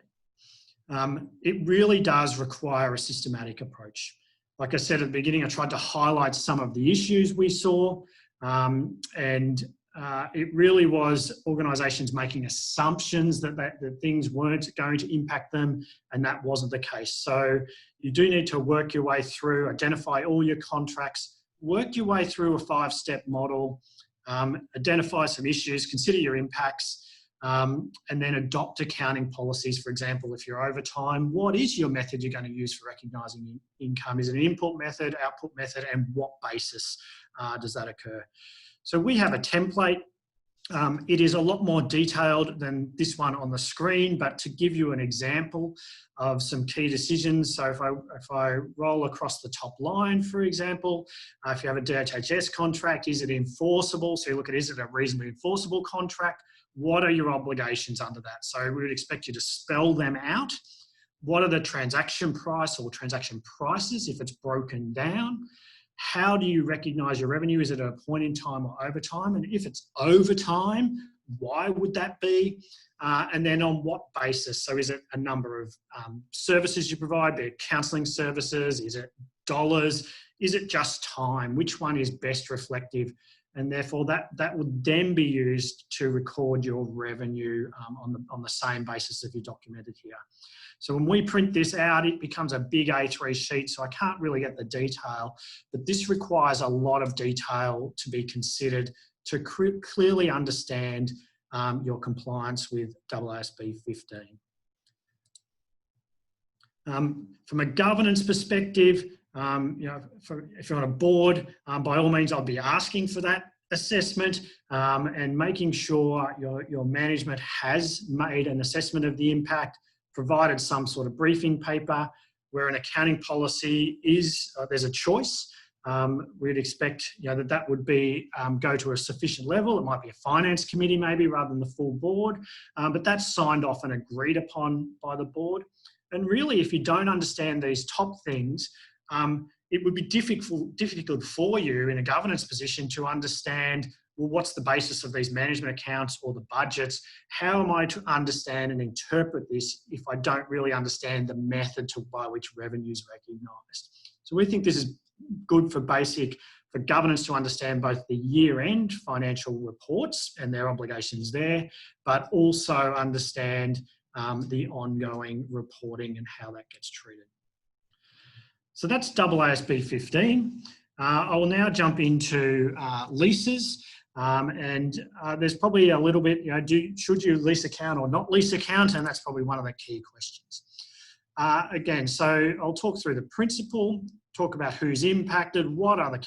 It really does require a systematic approach. Like I said at the beginning, I tried to highlight some of the issues we saw, and it really was organisations making assumptions that things weren't going to impact them, and that wasn't the case. So you do need to work your way through, identify all your contracts, work your way through a 5-step model, identify some issues, consider your impacts, and then adopt accounting policies. For example, if you're overtime, what is your method you're going to use for recognising income? Is it an input method, output method, and what basis does that occur? So we have a template. It is a lot more detailed than this one on the screen, but to give you an example of some key decisions. So if I roll across the top line, for example, if you have a DHHS contract, is it enforceable? So you look at, is it a reasonably enforceable contract? What are your obligations under that? So we would expect you to spell them out. What are the transaction price or transaction prices if it's broken down? How do you recognise your revenue? Is it at a point in time or overtime? And if it's overtime, why would that be? And then on what basis? So is it a number of services you provide? Be it counselling services? Is it dollars? Is it just time? Which one is best reflective? And therefore that would then be used to record your revenue on the same basis that you documented here. So when we print this out, it becomes a big A3 sheet, so I can't really get the detail, but this requires a lot of detail to be considered to clearly understand your compliance with AASB 15. From a governance perspective, if you're on a board, by all means, I'll be asking for that assessment and making sure your management has made an assessment of the impact. provided some sort of briefing paper where an accounting policy is, there's a choice. We'd expect that would be go to a sufficient level. It might be a finance committee maybe rather than the full board, but that's signed off and agreed upon by the board. And really, if you don't understand these top things, it would be difficult for you in a governance position to understand, well, what's the basis of these management accounts or the budgets? How am I to understand and interpret this if I don't really understand the method by which revenue is recognised? So we think this is good for governance to understand both the year-end financial reports and their obligations there, but also understand the ongoing reporting and how that gets treated. So that's AASB 15. I will now jump into leases. There's probably a little bit, should you lease account or not lease account? And that's probably one of the key questions. Again, so I'll talk through the principle, talk about who's impacted, what are the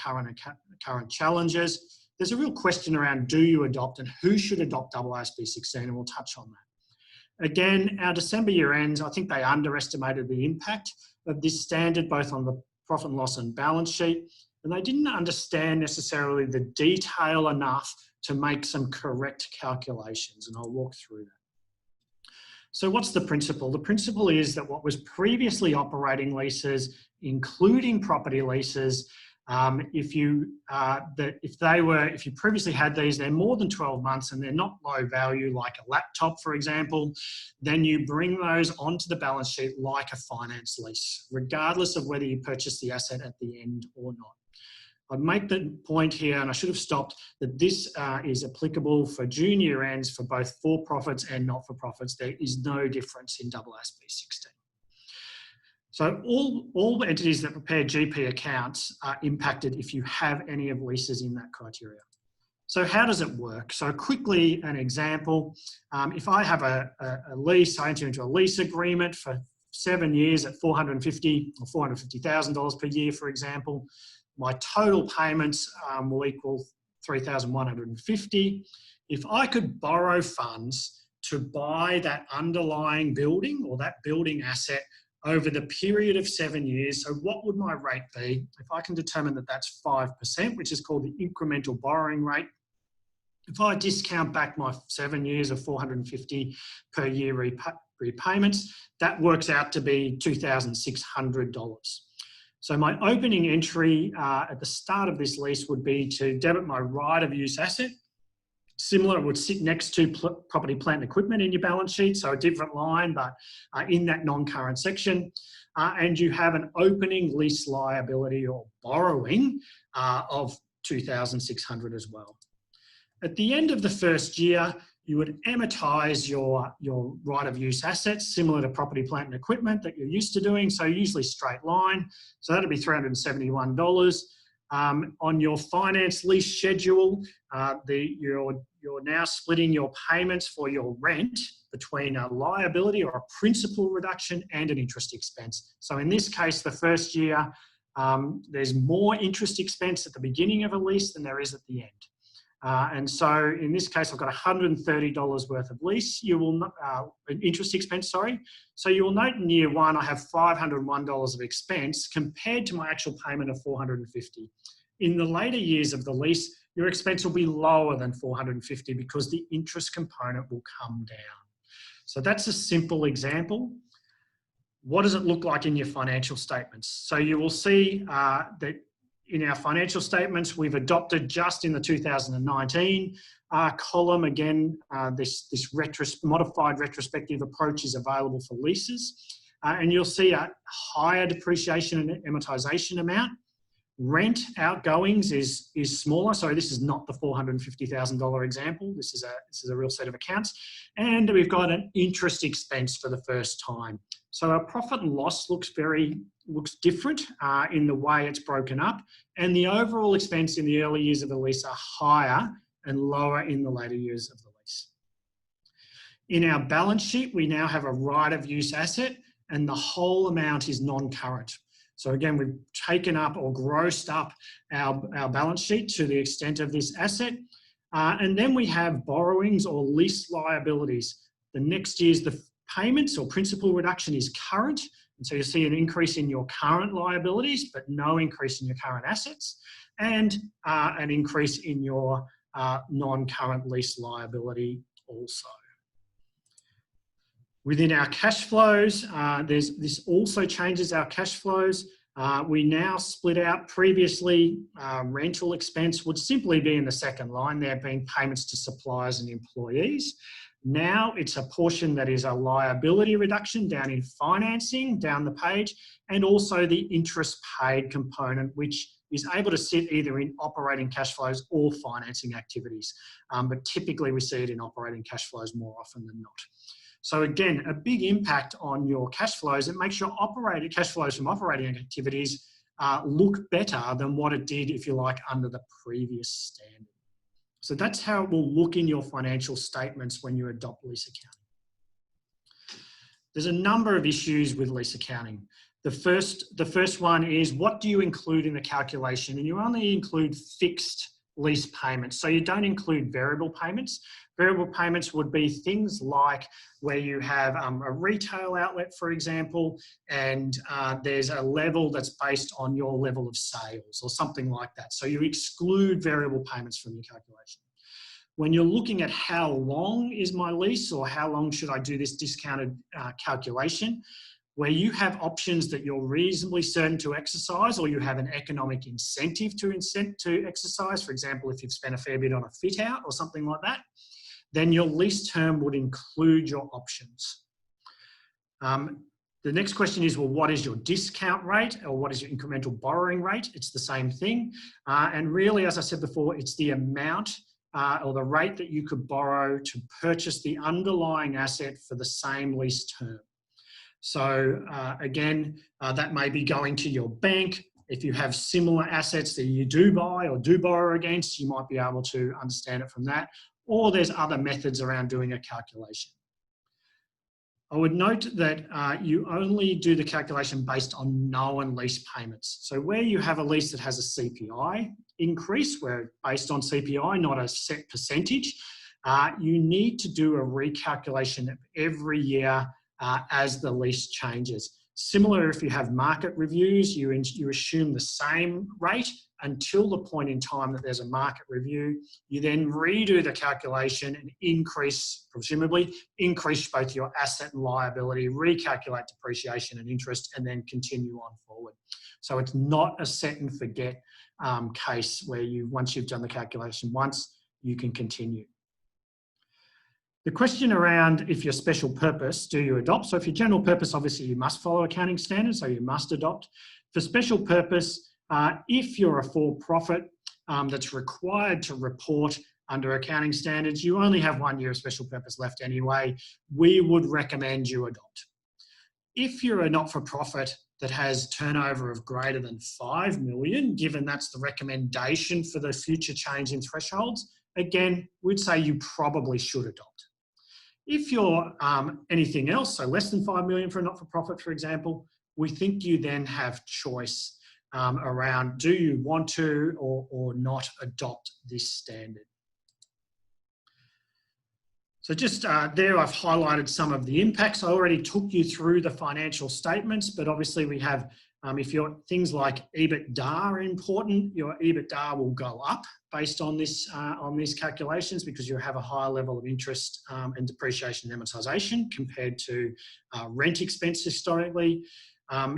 current challenges. There's a real question around do you adopt and who should adopt AASB 16, and we'll touch on that. Again, our December year ends, I think they underestimated the impact of this standard, both on the profit and loss and balance sheet, and they didn't understand necessarily the detail enough to make some correct calculations, and I'll walk through that. So what's the principle? The principle is that what was previously operating leases, including property leases, if you previously had these, they're more than 12 months and they're not low value like a laptop, for example, then you bring those onto the balance sheet like a finance lease, regardless of whether you purchase the asset at the end or not. I'd make the point here, and I should have stopped, that this is applicable for junior ends for both for-profits and not-for-profits. There is no difference in AASB 16. So all entities that prepare GP accounts are impacted if you have any of leases in that criteria. So how does it work? So quickly, an example, if I have a lease, I enter into a lease agreement for 7 years at $450,000 or $450,000 per year, for example, my total payments will equal $3,150. If I could borrow funds to buy that underlying building or that building asset over the period of 7 years, so what would my rate be? If I can determine that that's 5%, which is called the incremental borrowing rate, if I discount back my 7 years of $450 per year repayments, that works out to be $2,600. So my opening entry at the start of this lease would be to debit my right of use asset. Similar, it would sit next to property, plant and equipment in your balance sheet, so a different line, but in that non-current section. And you have an opening lease liability or borrowing of $2,600 as well. At the end of the first year, you would amortise your right of use assets, similar to property, plant and equipment that you're used to doing, so usually straight line. So that'd be $371. On your finance lease schedule, you're now splitting your payments for your rent between a liability or a principal reduction and an interest expense. So in this case, the first year, there's more interest expense at the beginning of a lease than there is at the end. And so in this case, I've got $130 worth of lease. Interest expense, sorry. So you will note in year one, I have $501 of expense compared to my actual payment of $450. In the later years of the lease, your expense will be lower than $450 because the interest component will come down. So that's a simple example. What does it look like in your financial statements? So you will see that in our financial statements, we've adopted just in the 2019 column, again, this modified retrospective approach is available for leases. And you'll see a higher depreciation and amortization amount. Rent outgoings is smaller, so this is not the $450,000 example. This is a real set of accounts. And we've got an interest expense for the first time. So our profit and loss looks different in the way it's broken up, and the overall expense in the early years of the lease are higher and lower in the later years of the lease. In our balance sheet, we now have a right of use asset, and the whole amount is non-current. So again, we've taken up or grossed up our balance sheet to the extent of this asset. And then we have borrowings or lease liabilities. The next year's the payments or principal reduction is current. And so you'll see an increase in your current liabilities, but no increase in your current assets, and an increase in your non-current lease liability also. Within our cash flows, this also changes our cash flows. We now split out previously, rental expense would simply be in the second line there, being payments to suppliers and employees. Now it's a portion that is a liability reduction down in financing, down the page, and also the interest paid component, which is able to sit either in operating cash flows or financing activities. But typically we see it in operating cash flows more often than not. So again, a big impact on your cash flows. It makes your operating cash flows from operating activities look better than what it did, if you like, under the previous standard. So that's how it will look in your financial statements when you adopt lease accounting. There's a number of issues with lease accounting. The first one is, what do you include in the calculation? And you only include fixed lease payments. So you don't include variable payments. Variable payments would be things like where you have a retail outlet, for example, and there's a level that's based on your level of sales or something like that. So you exclude variable payments from your calculation. When you're looking at how long is my lease or how long should I do this discounted calculation, where you have options that you're reasonably certain to exercise, or you have an economic incentive to exercise, for example, if you've spent a fair bit on a fit out or something like that, then your lease term would include your options. The next question is, well, what is your discount rate, or what is your incremental borrowing rate? It's the same thing. And really, as I said before, it's the amount or the rate that you could borrow to purchase the underlying asset for the same lease term. So again, that may be going to your bank. If you have similar assets that you do buy or do borrow against, you might be able to understand it from that. Or there's other methods around doing a calculation. I would note that you only do the calculation based on known lease payments. So where you have a lease that has a CPI increase, where based on CPI, not a set percentage, you need to do a recalculation of every year as the lease changes. Similar, if you have market reviews, you assume the same rate until the point in time that there's a market review. You then redo the calculation and presumably increase both your asset and liability, recalculate depreciation and interest, and then continue on forward. So it's not a set and forget case where once you've done the calculation once, you can continue. The question around if you're special purpose, do you adopt? So if you're general purpose, obviously you must follow accounting standards, so you must adopt. For special purpose, if you're a for-profit that's required to report under accounting standards, you only have 1 year of special purpose left anyway. We would recommend you adopt. If you're a not-for-profit that has turnover of greater than 5 million, given that's the recommendation for the future change in thresholds, again, we'd say you probably should adopt. If you're anything else, so less than 5 million for a not-for-profit, for example, we think you then have choice around do you want to or not adopt this standard. So just there I've highlighted some of the impacts. I already took you through the financial statements, but obviously we have, if you're things like EBITDA are important, your EBITDA will go up based on this on these calculations because you have a higher level of interest and depreciation and amortization compared to rent expense historically.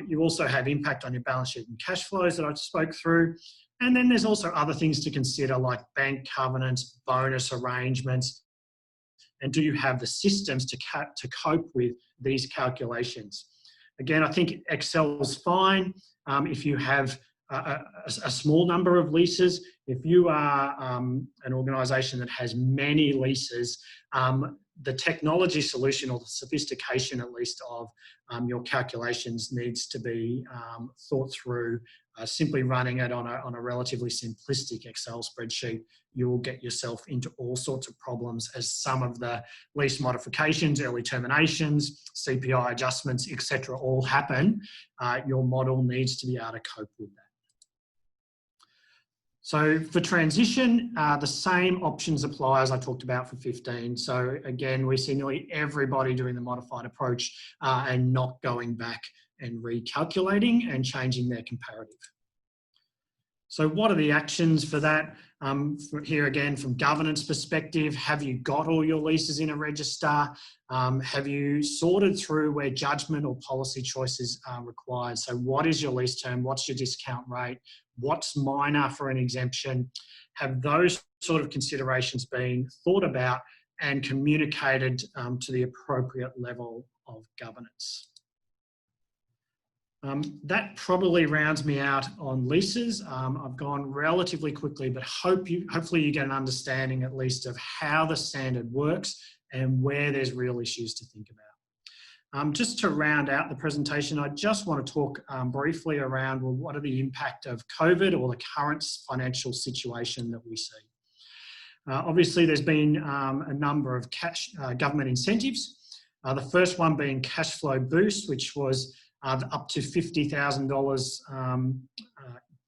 You also have impact on your balance sheet and cash flows that I spoke through. And then there's also other things to consider like bank covenants, bonus arrangements, and do you have the systems to cope with these calculations? Again, I think Excel is fine if you have a small number of leases. If you are an organisation that has many leases, the technology solution or the sophistication at least of your calculations needs to be thought through. Simply running it on a relatively simplistic Excel spreadsheet, you will get yourself into all sorts of problems as some of the lease modifications, early terminations, CPI adjustments, etc. all happen. Your model needs to be able to cope with that. So for transition, the same options apply as I talked about for 15. So again, we see nearly everybody doing the modified approach and not going back and recalculating and changing their comparative. So what are the actions for that? Here again, from governance perspective, have you got all your leases in a register? Have you sorted through where judgment or policy choices are required? So what is your lease term? What's your discount rate? What's minor for an exemption? Have those sort of considerations been thought about and communicated to the appropriate level of governance? That probably rounds me out on leases. I've gone relatively quickly, but hopefully you get an understanding at least of how the standard works and where there's real issues to think about. Just to round out the presentation, I just want to talk briefly around, well, what are the impact of COVID or the current financial situation that we see? Obviously, there's been a number of government incentives. The first one being cash flow boost, which was up to $50,000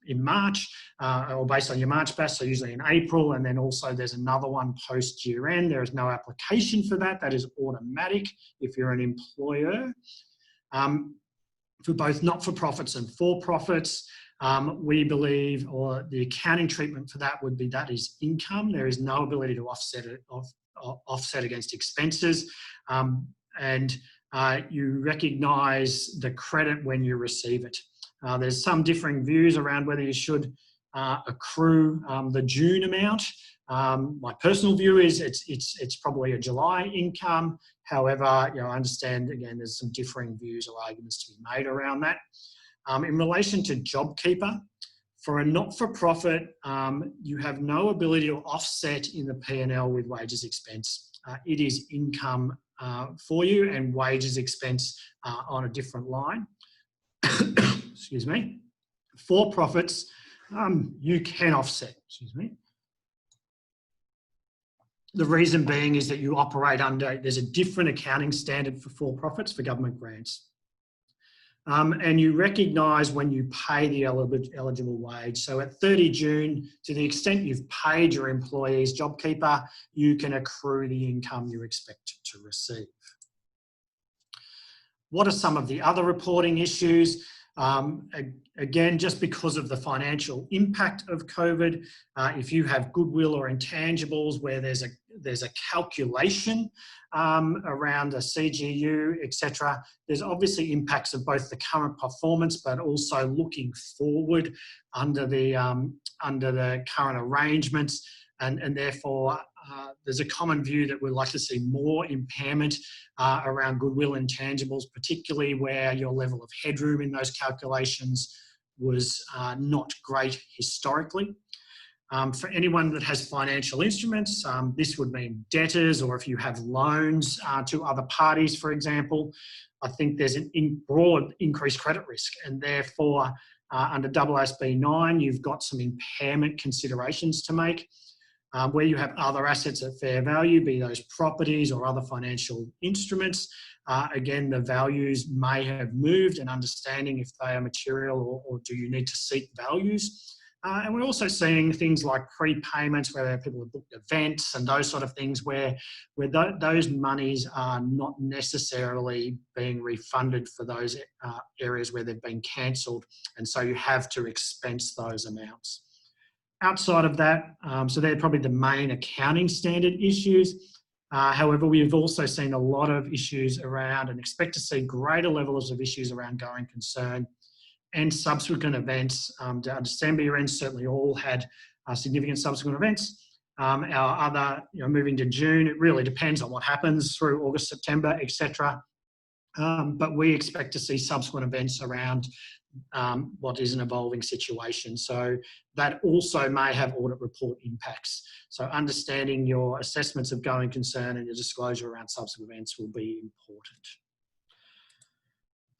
in March, or based on your March batch, so usually in April, and then also there's another one post year end. There is no application for that. That is automatic if you're an employer. For both not-for-profits and for-profits, we believe, or the accounting treatment for that would be that is income. There is no ability to offset against expenses. You recognise the credit when you receive it. There's some differing views around whether you should accrue the June amount. My personal view is it's probably a July income. However, I understand again there's some differing views or arguments to be made around that. In relation to JobKeeper, for a not-for-profit, you have no ability to offset in the P&L with wages expense. It is income for you and wages expense on a different line. Excuse me. For profits, you can offset. Excuse me. The reason being is that you operate under, there's a different accounting standard for profits for government grants. And you recognise when you pay the eligible wage. So at 30 June, to the extent you've paid your employees JobKeeper, you can accrue the income you expect to receive. What are some of the other reporting issues? Again, just because of the financial impact of COVID, if you have goodwill or intangibles where there's a calculation around a CGU, etc., there's obviously impacts of both the current performance, but also looking forward under the current arrangements, and therefore there's a common view that we'd like to see more impairment around goodwill intangibles, particularly where your level of headroom in those calculations was not great historically. For anyone that has financial instruments, this would mean debtors, or if you have loans to other parties, for example, I think there's an broad increased credit risk, and therefore under AASB 9, you've got some impairment considerations to make. Where you have other assets at fair value, be those properties or other financial instruments, again, the values may have moved, and understanding if they are material or do you need to seek values. And we're also seeing things like prepayments where people have booked events and those sort of things where those monies are not necessarily being refunded for those areas where they've been cancelled, and so you have to expense those amounts. Outside of that, so they're probably the main accounting standard issues. However, we've also seen a lot of issues around, and expect to see greater levels of issues around going concern and subsequent events. December year end certainly all had significant subsequent events. Our other, moving to June, it really depends on what happens through August, September, etc. But we expect to see subsequent events around what is an evolving situation. So that also may have audit report impacts. So understanding your assessments of going concern and your disclosure around subsequent events will be important.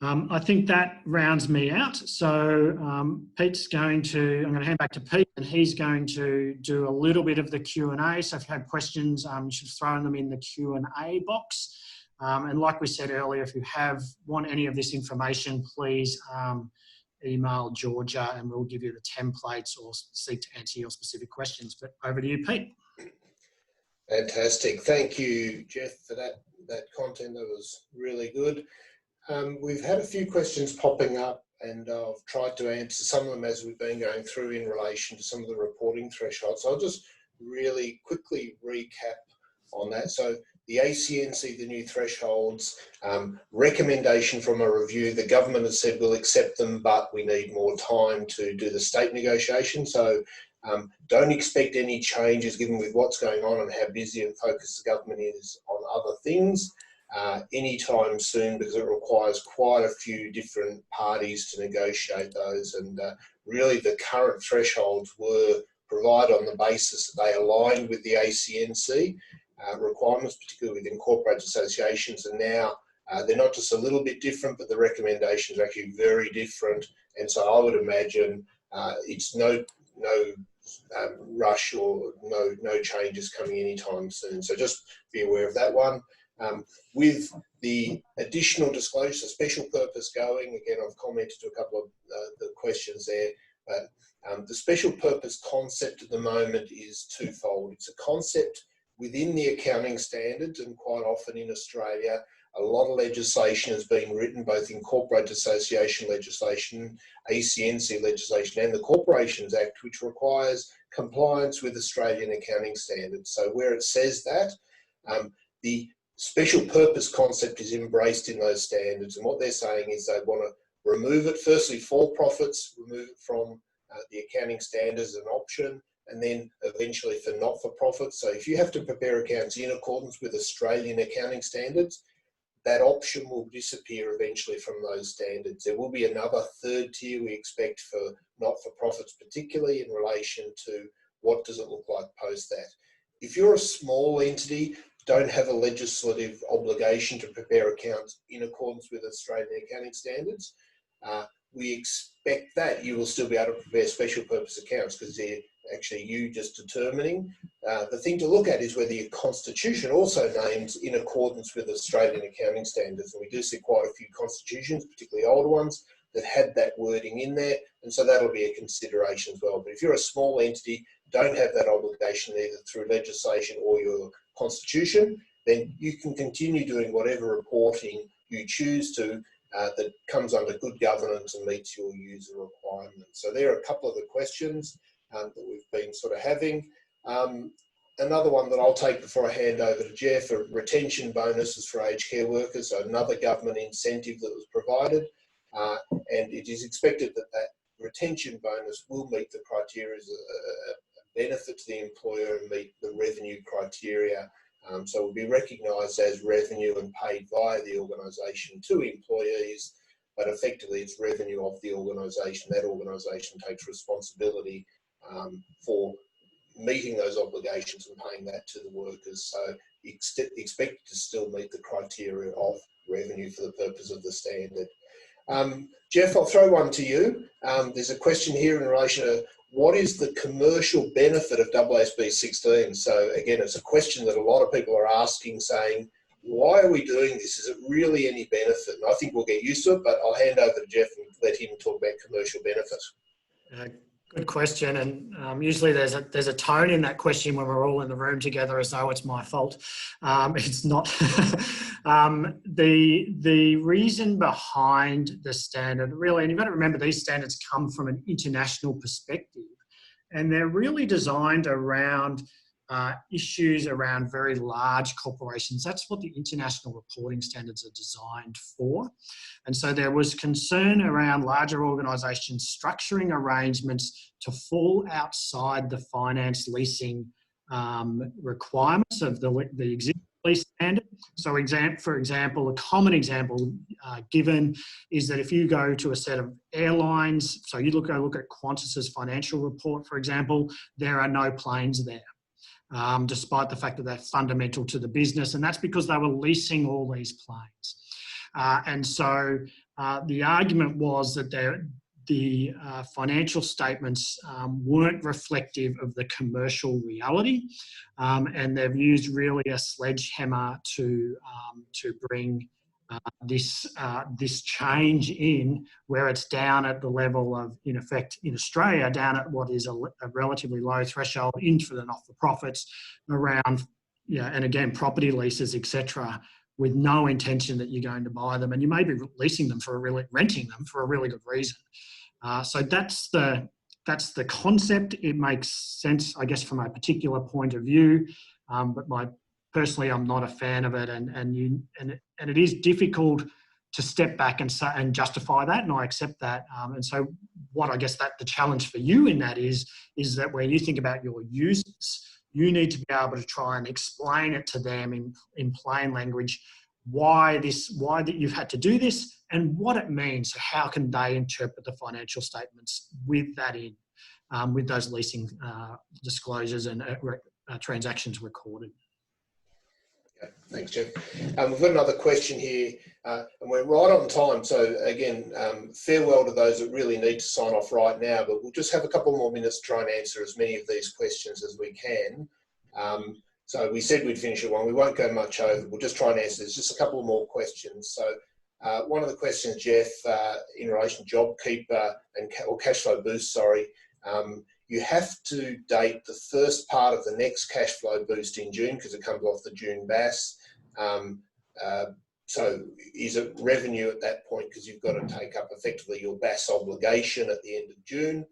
I think that rounds me out. So Pete's I'm going to hand back to Pete, and he's going to do a little bit of the Q&A. So if you have questions, you should throw them in the Q&A box. And like we said earlier, if you want any of this information, please email Georgia and we'll give you the templates or seek to answer your specific questions. But over to you, Pete. Fantastic. Thank you, Jeff, for that content. That was really good. We've had a few questions popping up, and I've tried to answer some of them as we've been going through in relation to some of the reporting thresholds. So I'll just really quickly recap on that. So the ACNC, the new thresholds, recommendation from a review, the government has said we'll accept them, but we need more time to do the state negotiation. So don't expect any changes given with what's going on and how busy and focused the government is on other things anytime soon, because it requires quite a few different parties to negotiate those. And really the current thresholds were provided on the basis that they aligned with the ACNC requirements, particularly with incorporated associations. And now they're not just a little bit different, but the recommendations are actually very different. And so I would imagine it's no rush or no changes coming anytime soon. So just be aware of that one. With the additional disclosure, special purpose going, again, I've commented to a couple of the questions there, but the special purpose concept at the moment is twofold. It's a concept within the accounting standards, and quite often in Australia, a lot of legislation has been written, both incorporated association legislation, ACNC legislation, and the Corporations Act, which requires compliance with Australian accounting standards. So where it says that, the special purpose concept is embraced in those standards. And what they're saying is they want to remove it, firstly for profits, remove it from the accounting standards as an option, and then eventually for not-for-profits. So if you have to prepare accounts in accordance with Australian accounting standards, that option will disappear eventually from those standards. There will be another third tier we expect for not-for-profits, particularly in relation to what does it look like post that. If you're a small entity, don't have a legislative obligation to prepare accounts in accordance with Australian accounting standards, we expect that you will still be able to prepare special purpose accounts because they're actually you just determining. The thing to look at is whether your constitution also names in accordance with Australian accounting standards. And we do see quite a few constitutions, particularly older ones, that had that wording in there. And so that'll be a consideration as well. But if you're a small entity, don't have that obligation either through legislation or your constitution, then you can continue doing whatever reporting you choose to that comes under good governance and meets your user requirements. So there are a couple of the questions that we've been sort of having. Another one that I'll take before I hand over to Jeff, retention bonuses for aged care workers, so another government incentive that was provided. And it is expected that that retention bonus will meet the criteria as a benefit to the employer and meet the revenue criteria. So it will be recognised as revenue and paid via the organisation to employees, but effectively it's revenue of the organisation. That organisation takes responsibility for meeting those obligations and paying that to the workers. So expect to still meet the criteria of revenue for the purpose of the standard. Jeff, I'll throw one to you. There's a question here in relation to what is the commercial benefit of AASB 16? So again, it's a question that a lot of people are asking, saying, why are we doing this? Is it really any benefit? And I think we'll get used to it, but I'll hand over to Jeff and let him talk about commercial benefit. Good question, and usually there's a tone in that question when we're all in the room together as though it's my fault. It's not. The reason behind the standard really, and you've got to remember these standards come from an international perspective, and they're really designed around issues around very large corporations. That's what the international reporting standards are designed for. And so there was concern around larger organisations structuring arrangements to fall outside the finance leasing requirements of the existing lease standard. So for example, a common example given is that if you go to a set of airlines, so you look at Qantas's financial report, for example, there are no planes there. Despite the fact that they're fundamental to the business, and that's because they were leasing all these planes. And so the argument was that the financial statements weren't reflective of the commercial reality, and they've used really a sledgehammer to bring this change in where it's down at the level of, in effect, in Australia, down at what is a relatively low threshold into the not-for-profits around, and again, property leases, etc., with no intention that you're going to buy them, and you may be renting them for a really good reason. So that's the concept. It makes sense, I guess, from a particular point of view, but personally, I'm not a fan of it, and it is difficult to step back and justify that, and I accept that. And so, what I guess that the challenge for you in that is that when you think about your users, you need to be able to try and explain it to them in plain language why that you've had to do this and what it means. So how can they interpret the financial statements with that with those leasing disclosures and transactions recorded. Okay, thanks, Jeff. We've got another question here, and we're right on time. So again, farewell to those that really need to sign off right now, but we'll just have a couple more minutes to try and answer as many of these questions as we can. So we said we'd finish at 1. We won't go much over. We'll just try and answer. There's just a couple more questions. So one of the questions, Jeff, in relation to JobKeeper or Cashflow Boost, sorry, you have to date the first part of the next cash flow boost in June because it comes off the June BAS. So is it revenue at that point because you've got to take up effectively your BAS obligation at the end of June?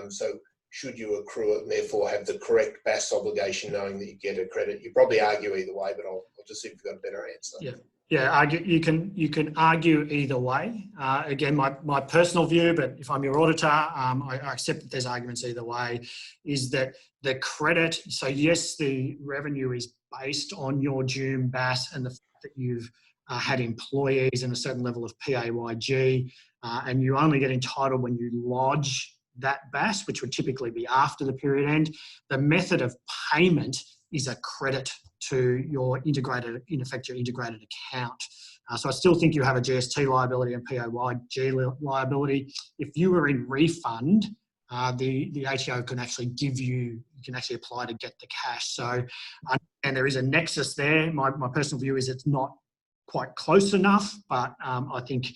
So should you accrue it and therefore have the correct BAS obligation knowing that you get a credit? You probably argue either way, but I'll just see if you've got a better answer. Yeah, you can argue either way. Again, my personal view, but if I'm your auditor, I accept that there's arguments either way, is that the credit, so yes, the revenue is based on your June BAS and the fact that you've had employees and a certain level of PAYG, and you only get entitled when you lodge that BAS, which would typically be after the period end. The method of payment is a credit to your integrated account. So I still think you have a GST liability and PAYG liability. If you were in refund, the ATO can actually you can actually apply to get the cash. So, and there is a nexus there. My personal view is it's not quite close enough, but I think,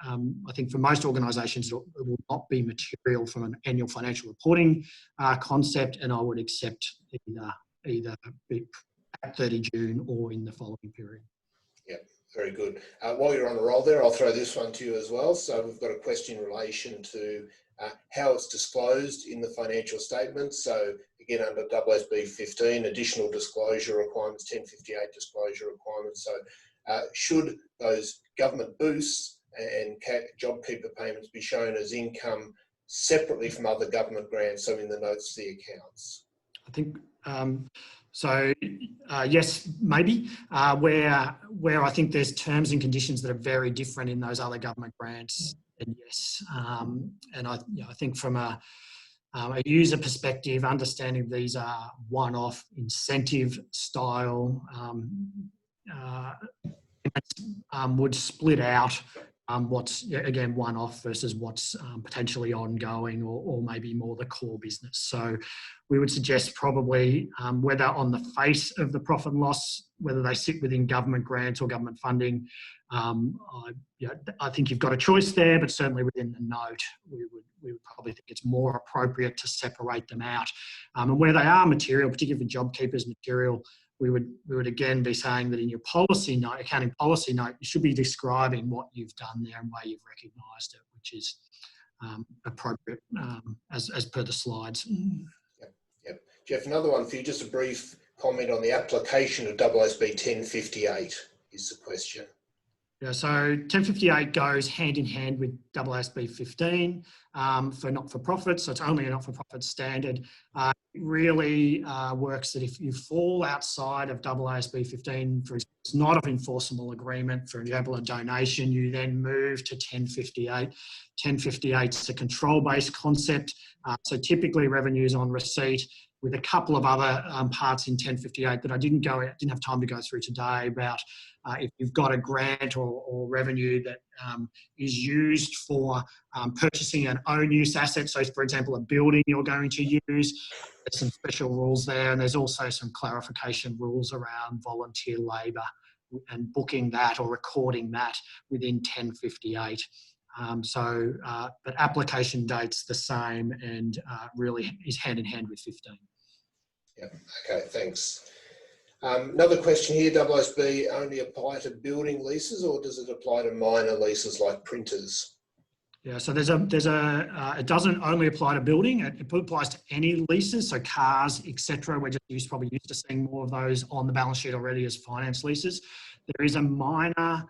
I think for most organisations it will not be material from an annual financial reporting concept, and I would accept either at 30 June or in the following period. Yeah, very good. While you're on the roll there, I'll throw this one to you as well. So we've got a question in relation to how it's disclosed in the financial statements. So again, under AASB 15, additional disclosure requirements, 1058 disclosure requirements. So should those government boosts and JobKeeper payments be shown as income separately from other government grants, so in the notes to the accounts? I think yes, maybe. Where I think there's terms and conditions that are very different in those other government grants, and yes, and I think from a user perspective, understanding these are one-off incentive style would split out what's, again, one-off versus what's potentially ongoing or maybe more the core business. So we would suggest probably whether on the face of the profit and loss, whether they sit within government grants or government funding, I think you've got a choice there, but certainly within the note, we would probably think it's more appropriate to separate them out. And where they are material, particularly for JobKeepers material, we would again be saying that in your policy note, accounting policy note, you should be describing what you've done there and why you've recognised it, which is appropriate as per the slides. Yep. Jeff, another one for you, just a brief comment on the application of AASB 1058 is the question. Yeah, so 1058 goes hand in hand with AASB 15 for not-for-profits, so it's only a not-for-profit standard. It really works that if you fall outside of AASB 15, for example, it's not an enforceable agreement, for example, a donation, you then move to 1058. 1058 is a control-based concept, so typically revenues on receipt, with a couple of other parts in 1058 that I didn't have time to go through today about if you've got a grant or revenue that is used for purchasing an own use asset. So for example, a building you're going to use, there's some special rules there, and there's also some clarification rules around volunteer labour and booking that or recording that within 1058. But application date's the same and really is hand in hand with 15. Yeah, okay, thanks. Another question here, AASB only apply to building leases or does it apply to minor leases like printers? Yeah, so it doesn't only apply to building, it applies to any leases, so cars, etc. We're just probably used to seeing more of those on the balance sheet already as finance leases. There is a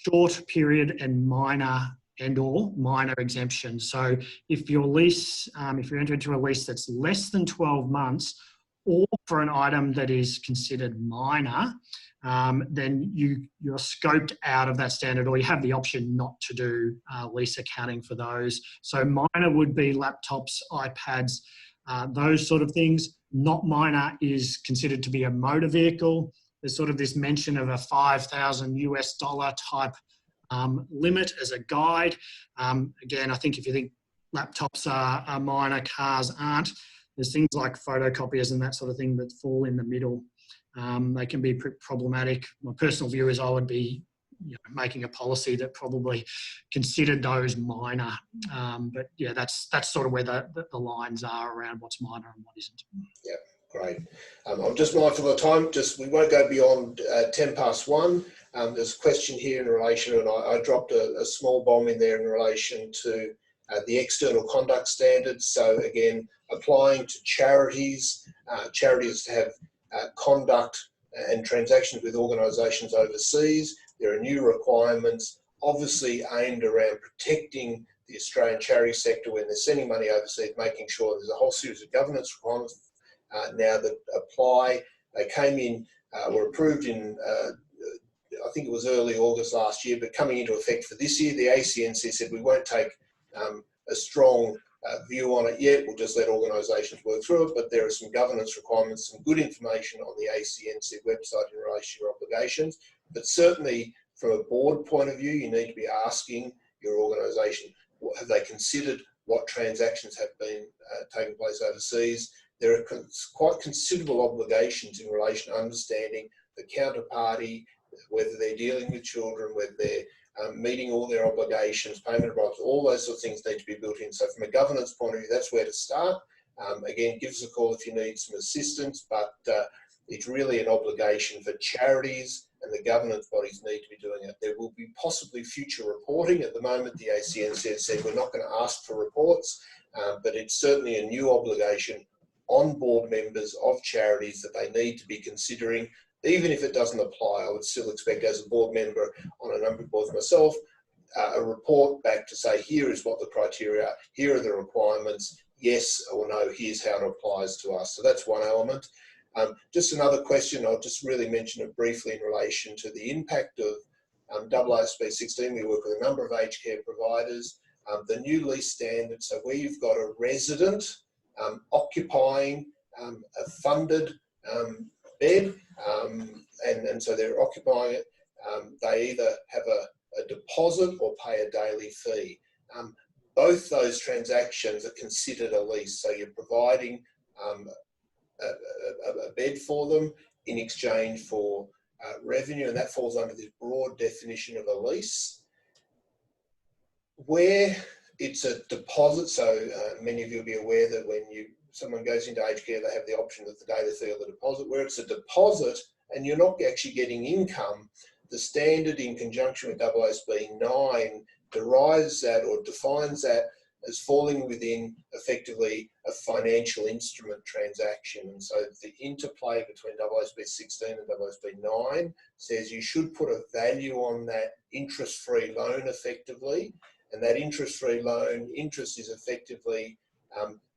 short period and minor exemption. So if your lease, if you enter into a lease that's less than 12 months, or for an item that is considered minor, then you're scoped out of that standard, or you have the option not to do lease accounting for those. So minor would be laptops, iPads, those sort of things. Not minor is considered to be a motor vehicle. There's sort of this mention of a $5,000 type limit as a guide. Again, I think if you think laptops are minor, cars aren't, there's things like photocopiers and that sort of thing that fall in the middle. They can be problematic. My personal view is I would be making a policy that probably considered those minor. But yeah, that's sort of where the lines are around what's minor and what isn't. Yeah, great. I'm just mindful of the time. We won't go beyond 1:10. There's a question here in relation, and I dropped a small bomb in there in relation to the external conduct standards. So again, applying to charities, charities have conduct and transactions with organisations overseas. There are new requirements, obviously aimed around protecting the Australian charity sector when they're sending money overseas, making sure there's a whole series of governance requirements now that apply. They came in, were approved in, I think it was early August last year, but coming into effect for this year, the ACNC said we won't take a strong view on it yet. We'll just let organisations work through it, but there are some governance requirements, some good information on the ACNC website in relation to your obligations. But certainly from a board point of view, you need to be asking your organisation, have they considered what transactions have been taking place overseas? There are quite considerable obligations in relation to understanding the counterparty, whether they're dealing with children, whether they're meeting all their obligations, payment of bribes, all those sort of things need to be built in. So from a governance point of view, that's where to start. Again, give us a call if you need some assistance, but it's really an obligation for charities and the governance bodies need to be doing it. There will be possibly future reporting. At the moment, the ACNC has said we're not going to ask for reports, but it's certainly a new obligation on board members of charities that they need to be considering. Even if it doesn't apply, I would still expect as a board member on a number of boards myself, a report back to say, here is what the criteria are, here are the requirements, yes or no, here's how it applies to us. So that's one element. Just another question, I'll just really mention it briefly in relation to the impact of AASB 16. We work with a number of aged care providers. The new lease standard, so where you've got a resident occupying a funded bed, and so they're occupying it, they either have a deposit or pay a daily fee. Both those transactions are considered a lease, so you're providing a bed for them in exchange for revenue, and that falls under this broad definition of a lease. Where it's a deposit, so many of you will be aware that when someone goes into aged care, they have the option of the daily fee or the deposit. Where it's a deposit and you're not actually getting income, the standard in conjunction with AASB 9 derives that or defines that as falling within effectively a financial instrument transaction. And so the interplay between AASB 16 and AASB 9 says you should put a value on that interest-free loan effectively, and that interest-free loan, interest is effectively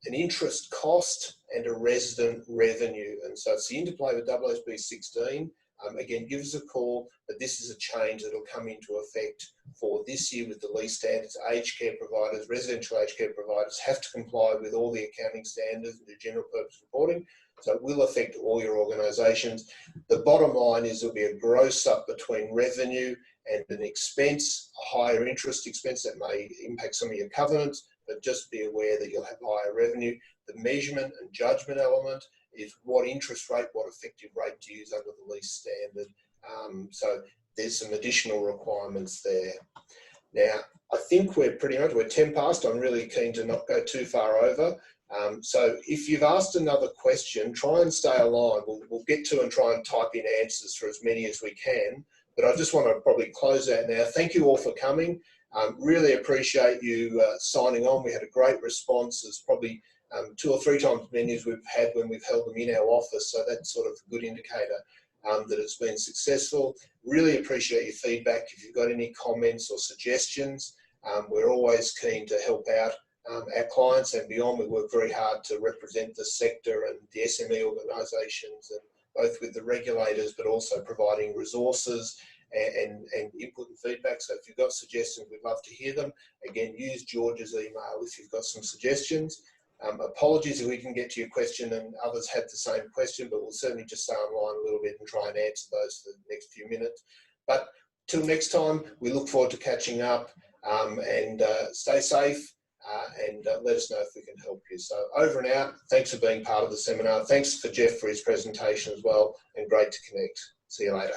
an interest cost and a resident revenue. And so it's the interplay with AASB 16. Again, give us a call, but this is a change that will come into effect for this year with the lease standards. Aged care providers, residential aged care providers have to comply with all the accounting standards and do general purpose reporting. So it will affect all your organisations. The bottom line is there'll be a gross up between revenue and an expense, a higher interest expense that may impact some of your covenants, but just be aware that you'll have higher revenue. The measurement and judgment element is what interest rate, what effective rate to use under the lease standard. So there's some additional requirements there. Now, I think we're 10 past. I'm really keen to not go too far over. So if you've asked another question, try and stay aligned. We'll get to and try and type in answers for as many as we can. But I just want to probably close out now. Thank you all for coming. Really appreciate you signing on. We had a great response. There's probably 2 or 3 times as many as we've had when we've held them in our office. So that's sort of a good indicator that it's been successful. Really appreciate your feedback. If you've got any comments or suggestions, we're always keen to help out our clients and beyond. We work very hard to represent the sector and the SME organisations, and both with the regulators, but also providing resources and input and feedback. So if you've got suggestions, we'd love to hear them. Again, use George's email if you've got some suggestions. Apologies if we didn't get to your question and others had the same question, but we'll certainly just stay online a little bit and try and answer those for the next few minutes. But till next time, we look forward to catching up, and stay safe, and let us know if we can help you. So over and out. Thanks for being part of the seminar. Thanks for Jeff for his presentation as well, and great to connect. See you later.